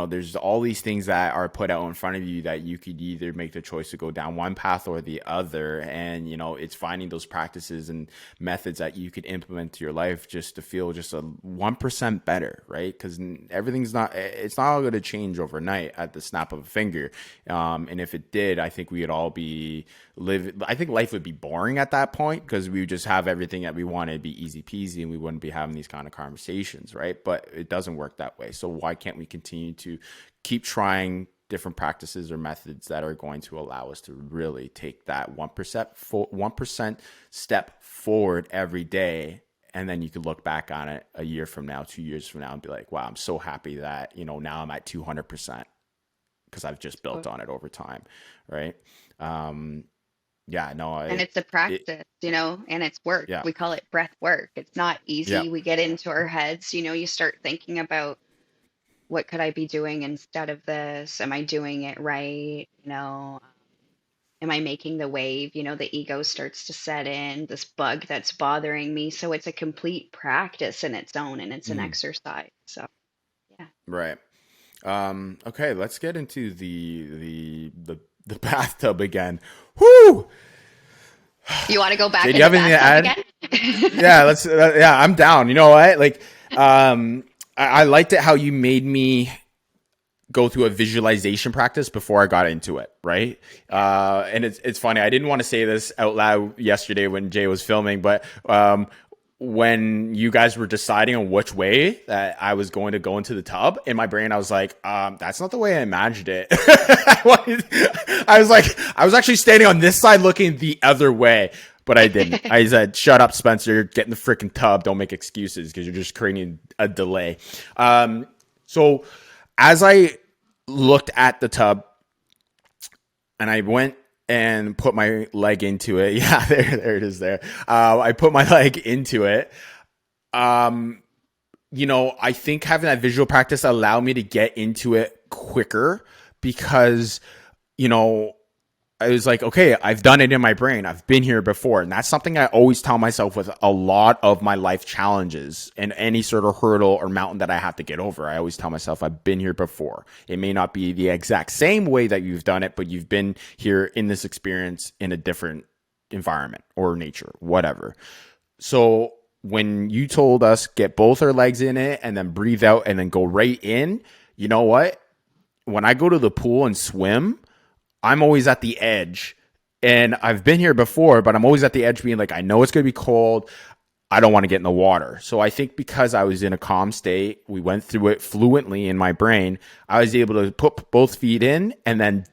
there's all these things that are put out in front of you that you could either make the choice to go down one path or the other. And it's finding those practices and methods that you could implement to your life just to feel just a 1% better, right? Because it's not all going to change overnight at the snap of a finger. And if it did, I think we would all I think life would be boring at that point, because we would just have everything that we wanted, be easy peasy, and we wouldn't be having these kind of conversations, right? But it doesn't work that way. So why can't we continue to keep trying different practices or methods that are going to allow us to really take that 1% step forward every day? And then you could look back on it a year from now, 2 years from now, and be like, wow, I'm so happy that, now I'm at 200%, because I've just built on it over time, right? Yeah, no, And it's a it, practice, and it's work. yeah, We call it breath work. It's not yeah, easy. We get into our heads, you start thinking about what could I be doing instead of this? Am I doing it right? Am I making the wave? The ego starts to set in, this bug that's bothering me. So it's a complete practice in its own, and it's an mhm, exercise. So, yeah. right. Okay, let's get into the bathtub again. Whoo! You want to go Jay, back do you in the have anything to bathtub add? again? Yeah, let's. Yeah, I'm down. You know what? Like, I liked it how you made me go through a visualization practice before I got into it, right? Yeah. And it's funny. I didn't want to say this out loud yesterday when Jay was filming, but when you guys were deciding on which way that I was going to go into the tub, in my brain, I was like, that's not the way I imagined it. I was actually standing on this side looking the other way, but I didn't. I said, shut up, Spencer, get in the freaking tub. Don't make excuses because you're just creating a delay. So as I looked at the tub and I went and put my leg into it. Yeah, there it is there. I put my leg into it. I think having that visual practice allowed me to get into it quicker because, you know, I was like, okay, I've done it in my brain. I've been here before. And that's something I always tell myself with a lot of my life challenges and any sort of hurdle or mountain that I have to get over. I always tell myself I've been here before. It may not be the exact same way that you've done it, but you've been here in this experience in a different environment or nature, whatever. So when you told us get both our legs in it and then breathe out and then go right in, you know what? When I go to the pool and swim, I'm always at the edge. And I've been here before, but I'm always at the edge being like, I know it's going to be cold. I don't want to get in the water. So I think because I was in a calm state, we went through it fluently in my brain. I was able to put both feet in and then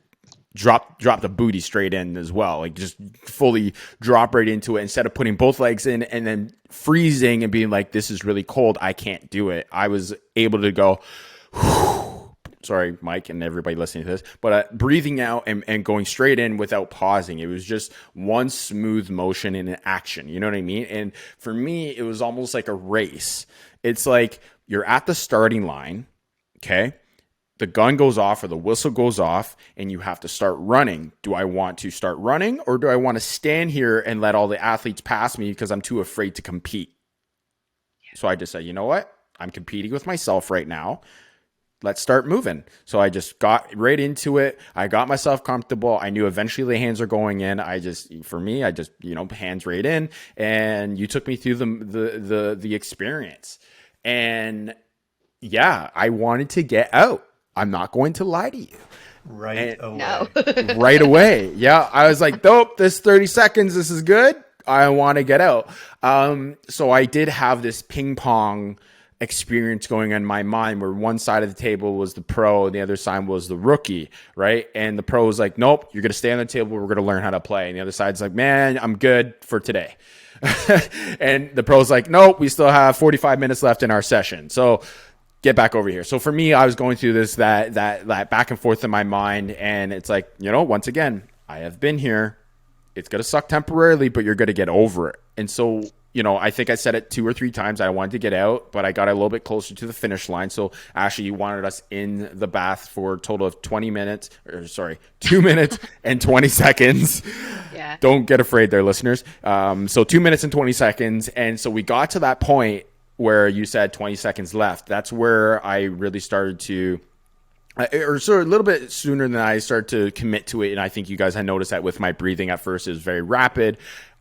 drop the booty straight in as well. Like just fully drop right into it instead of putting both legs in and then freezing and being like, this is really cold. I can't do it. I was able to go, sorry, Mike, and everybody listening to this, but breathing out and going straight in without pausing. It was just one smooth motion in an action. You know what I mean? And for me, it was almost like a race. It's like you're at the starting line, okay? The gun goes off or the whistle goes off and you have to start running. Do I want to start running or do I want to stand here and let all the athletes pass me because I'm too afraid to compete? So I just said, you know what? I'm competing with myself right now. Let's start moving. So I just got right into it. I got myself comfortable. I knew eventually the hands are going in. For me, hands right in. And you took me through the experience. And yeah, I wanted to get out. I'm not going to lie to you. Right And away. No. right away. Yeah. I was like, nope, this 30 seconds. This is good. I want to get out. So I did have this ping pong experience going on in my mind where one side of the table was the pro and the other side was the rookie, right? And the pro was like, nope, you're going to stay on the table. We're going to learn how to play. And the other side's like, man, I'm good for today. And the pro's like, nope, we still have 45 minutes left in our session. So get back over here. So for me, I was going through this, that back and forth in my mind. And it's like, once again, I have been here. It's going to suck temporarily, but you're going to get over it. And so, I think I said it 2 or 3 times. I wanted to get out, but I got a little bit closer to the finish line. So Ashley, you wanted us in the bath for a total of 2 minutes and 20 seconds. Yeah. Don't get afraid there, listeners. So 2 minutes and 20 seconds. And so we got to that point where you said 20 seconds left. That's where I really started to or sort of a little bit sooner than I started to commit to it. And I think you guys had noticed that with my breathing at first, it was very rapid.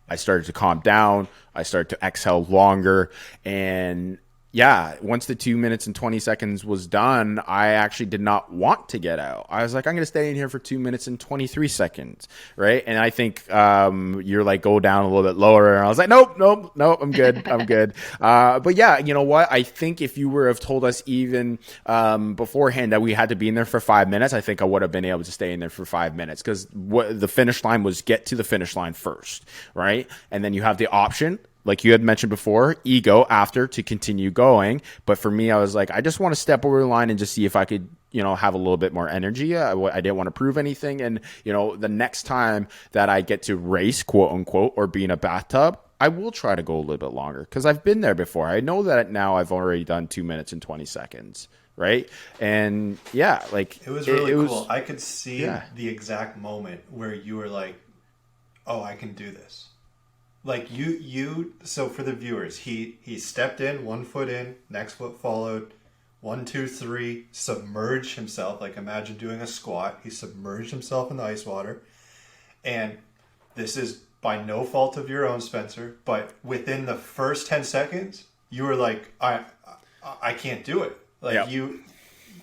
I started to calm down. I started to exhale longer. And yeah, once the 2 minutes and 20 seconds was done, I actually did not want to get out. I was like, I'm going to stay in here for 2 minutes and 23 seconds. Right. And I think you're like, go down a little bit lower. And I was like, nope, I'm good. I'm good. But yeah, you know what? I think if you were have told us even beforehand that we had to be in there for 5 minutes, I think I would have been able to stay in there for 5 minutes because what the finish line was get to the finish line first. Right. And then you have the option like you had mentioned before, ego after to continue going. But for me, I was like, I just want to step over the line and just see if I could, have a little bit more energy. I didn't want to prove anything. And, the next time that I get to race, quote unquote, or be in a bathtub, I will try to go a little bit longer because I've been there before. I know that now I've already done 2 minutes and 20 seconds. Right. And yeah, like It was really it cool. was, I could see yeah, the exact moment where you were like, "Oh, I can do this." Like so for the viewers, he stepped in, 1 foot in, next foot followed, 1, 2, 3, submerged himself. Like imagine doing a squat. He submerged himself in the ice water, and this is by no fault of your own, Spencer. But within the first 10 seconds, you were like, I can't do it. yeah, Like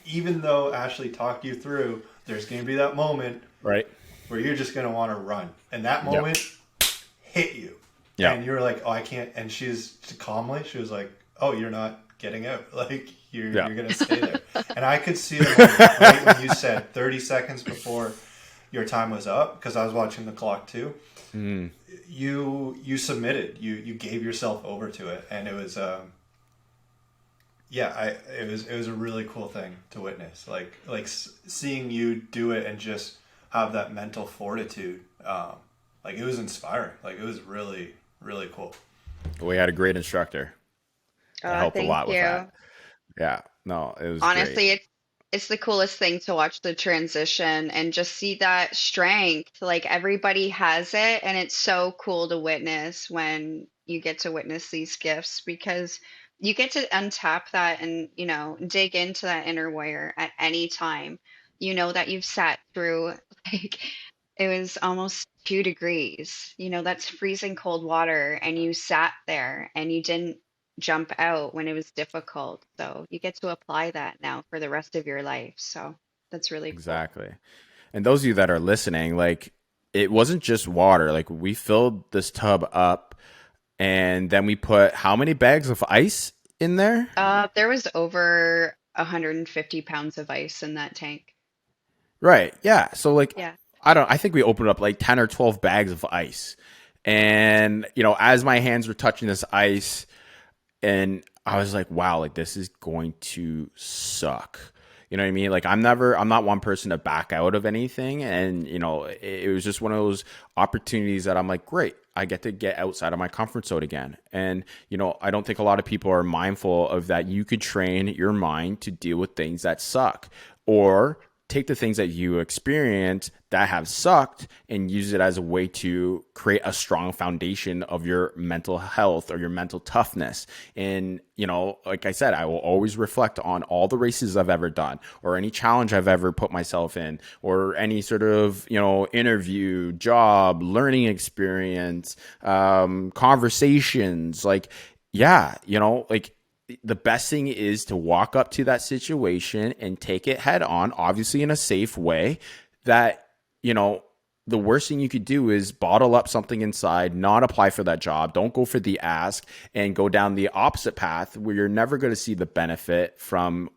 even though Ashley talked you through, there's going to be that moment right. where you're just going to want to run, and that Yeah. moment hit you. Yeah. And you're like, oh, I can't. And she was like, oh, you're not getting out. Like, you're going to stay there. And I could see the moment right when you said 30 seconds before your time was up, because I was watching the clock too. Mm. You submitted. You gave yourself over to it. And it was, it was a really cool thing to witness. Like seeing you do it and just have that mental fortitude. Like it was inspiring. Like it was really, really cool. We had a great instructor. That helped a Thank lot with you. that. Yeah. No, it was great. Honestly, it's the coolest thing to watch the transition and just see that strength. Like everybody has it, and it's so cool to witness when you get to witness these gifts because you get to untap that and, dig into that inner warrior at any time. You know that you've sat through like it was almost 2 degrees. That's freezing cold water, and you sat there and you didn't jump out when it was difficult. So you get to apply that now for the rest of your life. So that's really cool. Exactly. And those of you that are listening, like it wasn't just water. Like we filled this tub up and then we put how many bags of ice in there? There was over 150 pounds of ice in that tank. Right. Yeah. So like Yeah. I think we opened up like 10 or 12 bags of ice. And, as my hands were touching this ice and I was like, wow, like this is going to suck. You know what I mean? Like I'm not one person to back out of anything. And, it was just one of those opportunities that I'm like, great, I get to get outside of my comfort zone again. And, I don't think a lot of people are mindful of that. You could train your mind to deal with things that suck or take the things that you experience that have sucked and use it as a way to create a strong foundation of your mental health or your mental toughness. And, like I said, I will always reflect on all the races I've ever done or any challenge I've ever put myself in or any sort of, interview, job, learning experience, conversations. Like, yeah, like the best thing is to walk up to that situation and take it head on, obviously in a safe way. That, the worst thing you could do is bottle up something inside, not apply for that job, don't go for the ask, and go down the opposite path where you're never going to see the benefit from,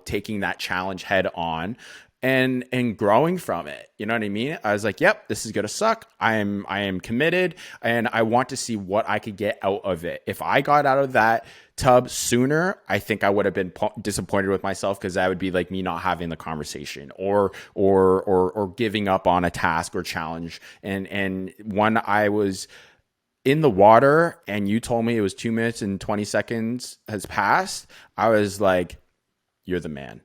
taking that challenge head on and growing from it. You know what I mean? I was like, yep, this is going to suck. I am committed and I want to see what I could get out of it. If I got out of that tub sooner, I think I would have been disappointed with myself because that would be like me not having the conversation or giving up on a task or challenge. And when I was in the water and you told me it was 2 minutes and 20 seconds has passed, I was like, you're the man.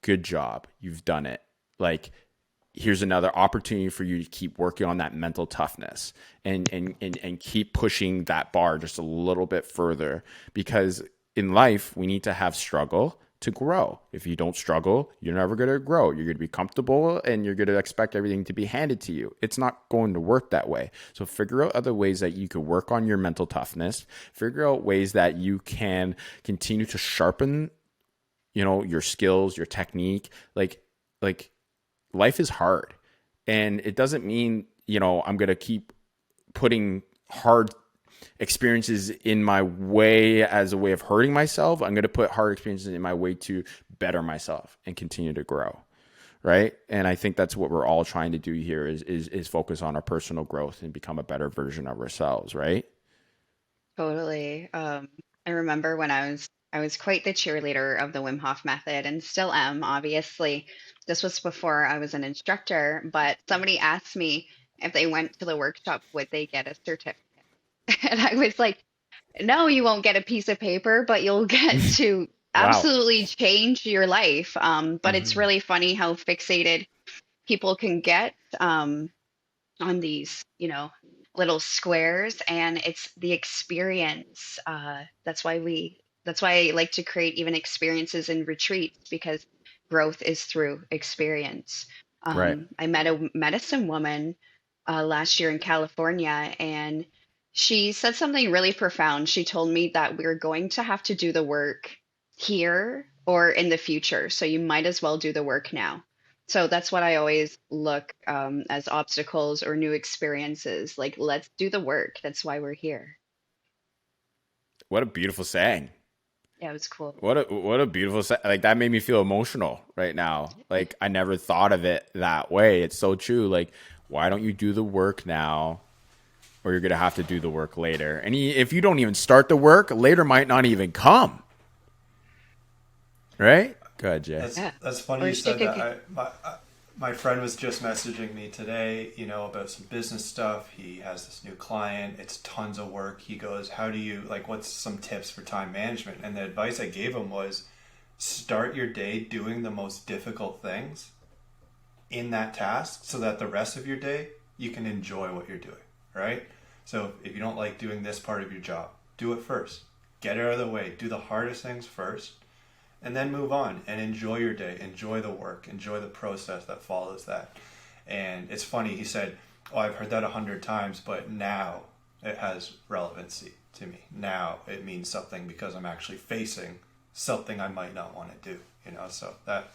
Good job. You've done it. Like, here's another opportunity for you to keep working on that mental toughness and keep pushing that bar just a little bit further, because in life we need to have struggle to grow. If you don't struggle, you're never going to grow. You're going to be comfortable and you're going to expect everything to be handed to you. It's not going to work that way. So figure out other ways that you could work on your mental toughness. Figure out ways that you can continue to sharpen your skills, your technique. Like life is hard, and it doesn't mean, I'm going to keep putting hard experiences in my way as a way of hurting myself. I'm going to put hard experiences in my way to better myself and continue to grow. Right. And I think that's what we're all trying to do here is focus on our personal growth and become a better version of ourselves. Right. Totally. I remember when I was quite the cheerleader of the Wim Hof method and still am, obviously. This was before I was an instructor, but somebody asked me if they went to the workshop, would they get a certificate? And I was like, no, you won't get a piece of paper, but you'll get to Wow. absolutely change your life. But it's Hmm. really funny how fixated people can get. On these, little squares, and it's the experience. That's why I like to create even experiences in retreats because growth is through experience. Right. I met a medicine woman last year in California, and she said something really profound. She told me that we're going to have to do the work here or in the future, so you might as well do the work now. So that's what I always look as obstacles or new experiences. Like, let's do the work. That's why we're here. What a beautiful saying. Yeah, it was cool. What a beautiful like that made me feel emotional right now. Like I never thought of it that way. It's so true. Like why don't you do the work now or you're going to have to do the work later. And if you don't even start the work, later might not even come. Right? Go ahead, Jay. Yeah. That's funny Or you she said could. that. My friend was just messaging me today, about some business stuff. He has this new client. It's tons of work. He goes, "How do you like? What's some tips for time management?" And the advice I gave him was, start your day doing the most difficult things in that task, so that the rest of your day you can enjoy what you're doing. Right? So if you don't like doing this part of your job, do it first. Get it out of the way. Do the hardest things first and then move on and enjoy your day, enjoy the work, enjoy the process that follows that. And it's funny, he said, "Oh, I've heard that 100 times, but now it has relevancy to me. Now it means something because I'm actually facing something I might not want to do." So that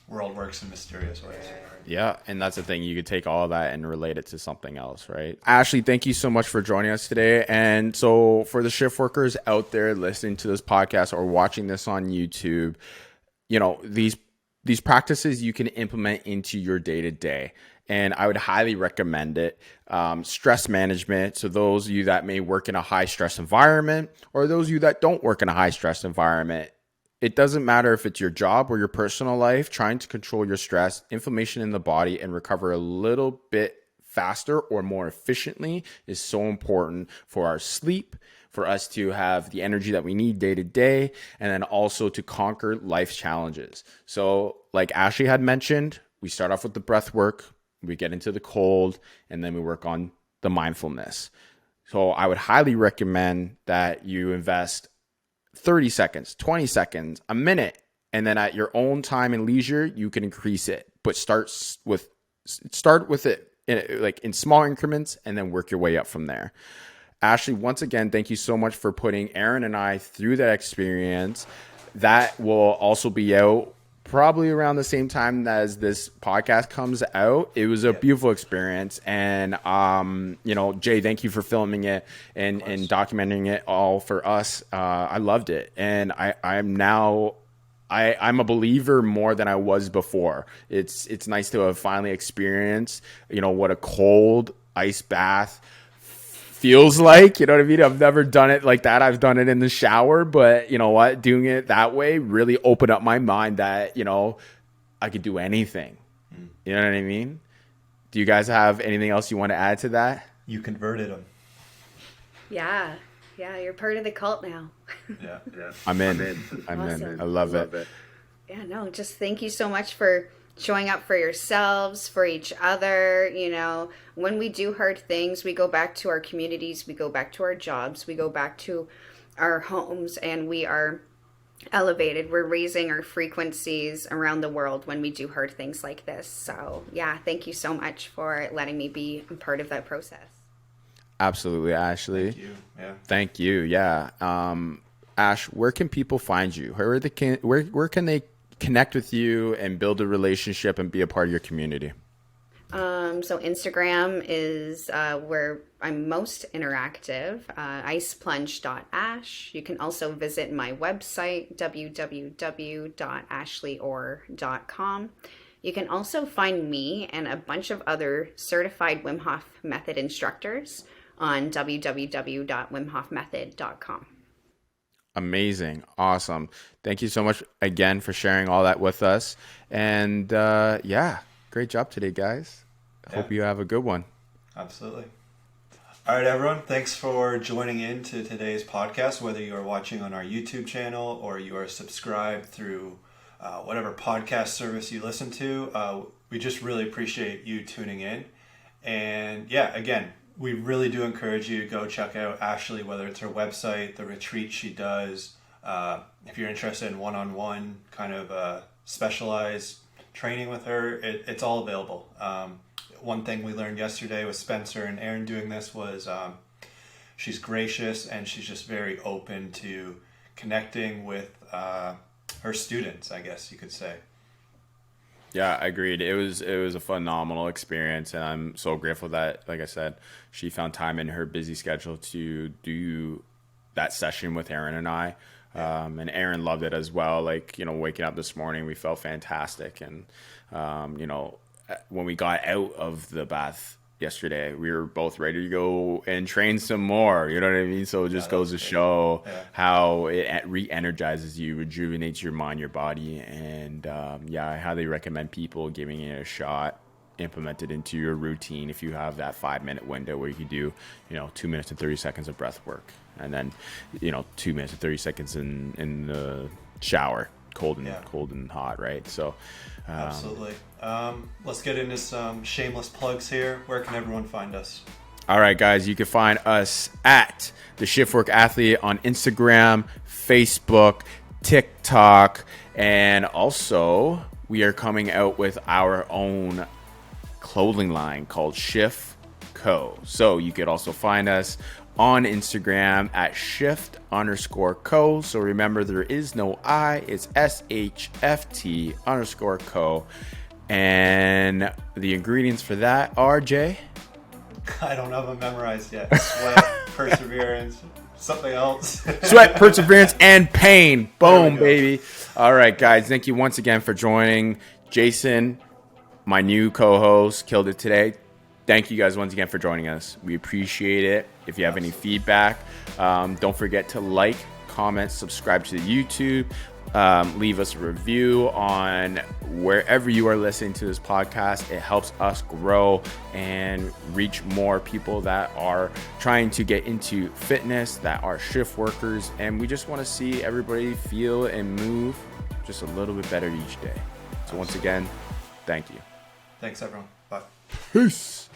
world works in mysterious ways. Yeah, and that's the thing. You could take all of that and relate it to something else, right? Ashley, thank you so much for joining us today. And so for the shift workers out there listening to this podcast or watching this on YouTube, these practices you can implement into your day to day. And I would highly recommend it. Stress management. So those of you that may work in a high stress environment or those of you that don't work in a high stress environment, it doesn't matter if it's your job or your personal life, trying to control your stress, inflammation in the body, and recover a little bit faster or more efficiently is so important for our sleep, for us to have the energy that we need day to day, and then also to conquer life's challenges. So, like Ashley had mentioned, we start off with the breath work, we get into the cold, and then we work on the mindfulness. So, I would highly recommend that you invest 30 seconds, 20 seconds, a minute, and then at your own time and leisure, you can increase it. But start with it in small increments and then work your way up from there. Ashley, once again, thank you so much for putting Aaron and I through that experience. That will also be out probably around the same time as this podcast comes out. It was a Yeah. beautiful experience. And, Jay, thank you for filming it and documenting it all for us. I loved it. And I'm a believer more than I was before. It's nice to have finally experienced, what a cold ice bath feels like. You know what I mean? I've never done it like that. I've done it in the shower, but you know what? Doing it that way really opened up my mind that, I could do anything. You know what I mean? Do you guys have anything else you want to add to that? You converted him. Yeah. Yeah, you're part of the cult now. Yeah. I'm in. I'm in. Awesome. I love it. Yeah, no, just thank you so much for showing up for yourselves, for each other. When we do hard things, we go back to our communities, we go back to our jobs, we go back to our homes, and we are elevated. We're raising our frequencies around the world when we do hard things like this. So, yeah, thank you so much for letting me be a part of that process. Absolutely, Ashley. Thank you. Yeah. Thank you. Yeah. Ash, where can people find you? Where can they connect with you and build a relationship and be a part of your community? So Instagram is where I'm most interactive, iceplunge.ash. You can also visit my website, www.ashleyorr.com. You can also find me and a bunch of other certified Wim Hof Method instructors on www.wimhofmethod.com. Amazing. Awesome. Thank you so much again for sharing all that with us. And yeah, great job today, guys. Yeah, Hope you have a good one. absolutely. All right, everyone. Thanks for joining in to today's podcast, whether you are watching on our YouTube channel or you are subscribed through whatever podcast service you listen to. We just really appreciate you tuning in. And yeah, again, we really do encourage you to go check out Ashley, whether it's her website, the retreat she does. If you're interested in one-on-one kind of specialized training with her, it's all available. One thing we learned yesterday with Spencer and Aaron doing this was she's gracious and she's just very open to connecting with her students, I guess you could say. Yeah, agreed. It was a phenomenal experience, and I'm so grateful that, like I said, she found time in her busy schedule to do that session with Aaron and I. And Aaron loved it as well. Like, waking up this morning, we felt fantastic. And, when we got out of the bath yesterday, we were both ready to go and train some more. You know what I mean? So it just goes to show how it re-energizes you, rejuvenates your mind, your body. And I highly recommend people giving it a shot, implement it into your routine. If you have that 5-minute window where you can do, 2 minutes and 30 seconds of breath work, and then, 2 minutes and 30 seconds in the shower, cold and hot, right? So Absolutely. Let's get into some shameless plugs here. Where can everyone find us? All right, guys, you can find us at the Shiftwork Athlete on Instagram, Facebook, TikTok, and also we are coming out with our own clothing line called Shift Co. So you could also find us on Instagram at shift_co. So remember, there is no I, it's SHFT_co. And the ingredients for that are, Jay? I don't have them memorized yet. Sweat, perseverance, something else. Sweat, perseverance, and pain. Boom, baby. All right, guys. Thank you once again for joining. Jason, my new co-host, killed it today. Thank you guys once again for joining us. We appreciate it. If you have any feedback, don't forget to like, comment, subscribe to the YouTube. Leave us a review on wherever you are listening to this podcast. It helps us grow and reach more people that are trying to get into fitness, that are shift workers, and we just want to see everybody feel and move just a little bit better each day. So once again, thank you. Thanks, everyone. Bye. Peace.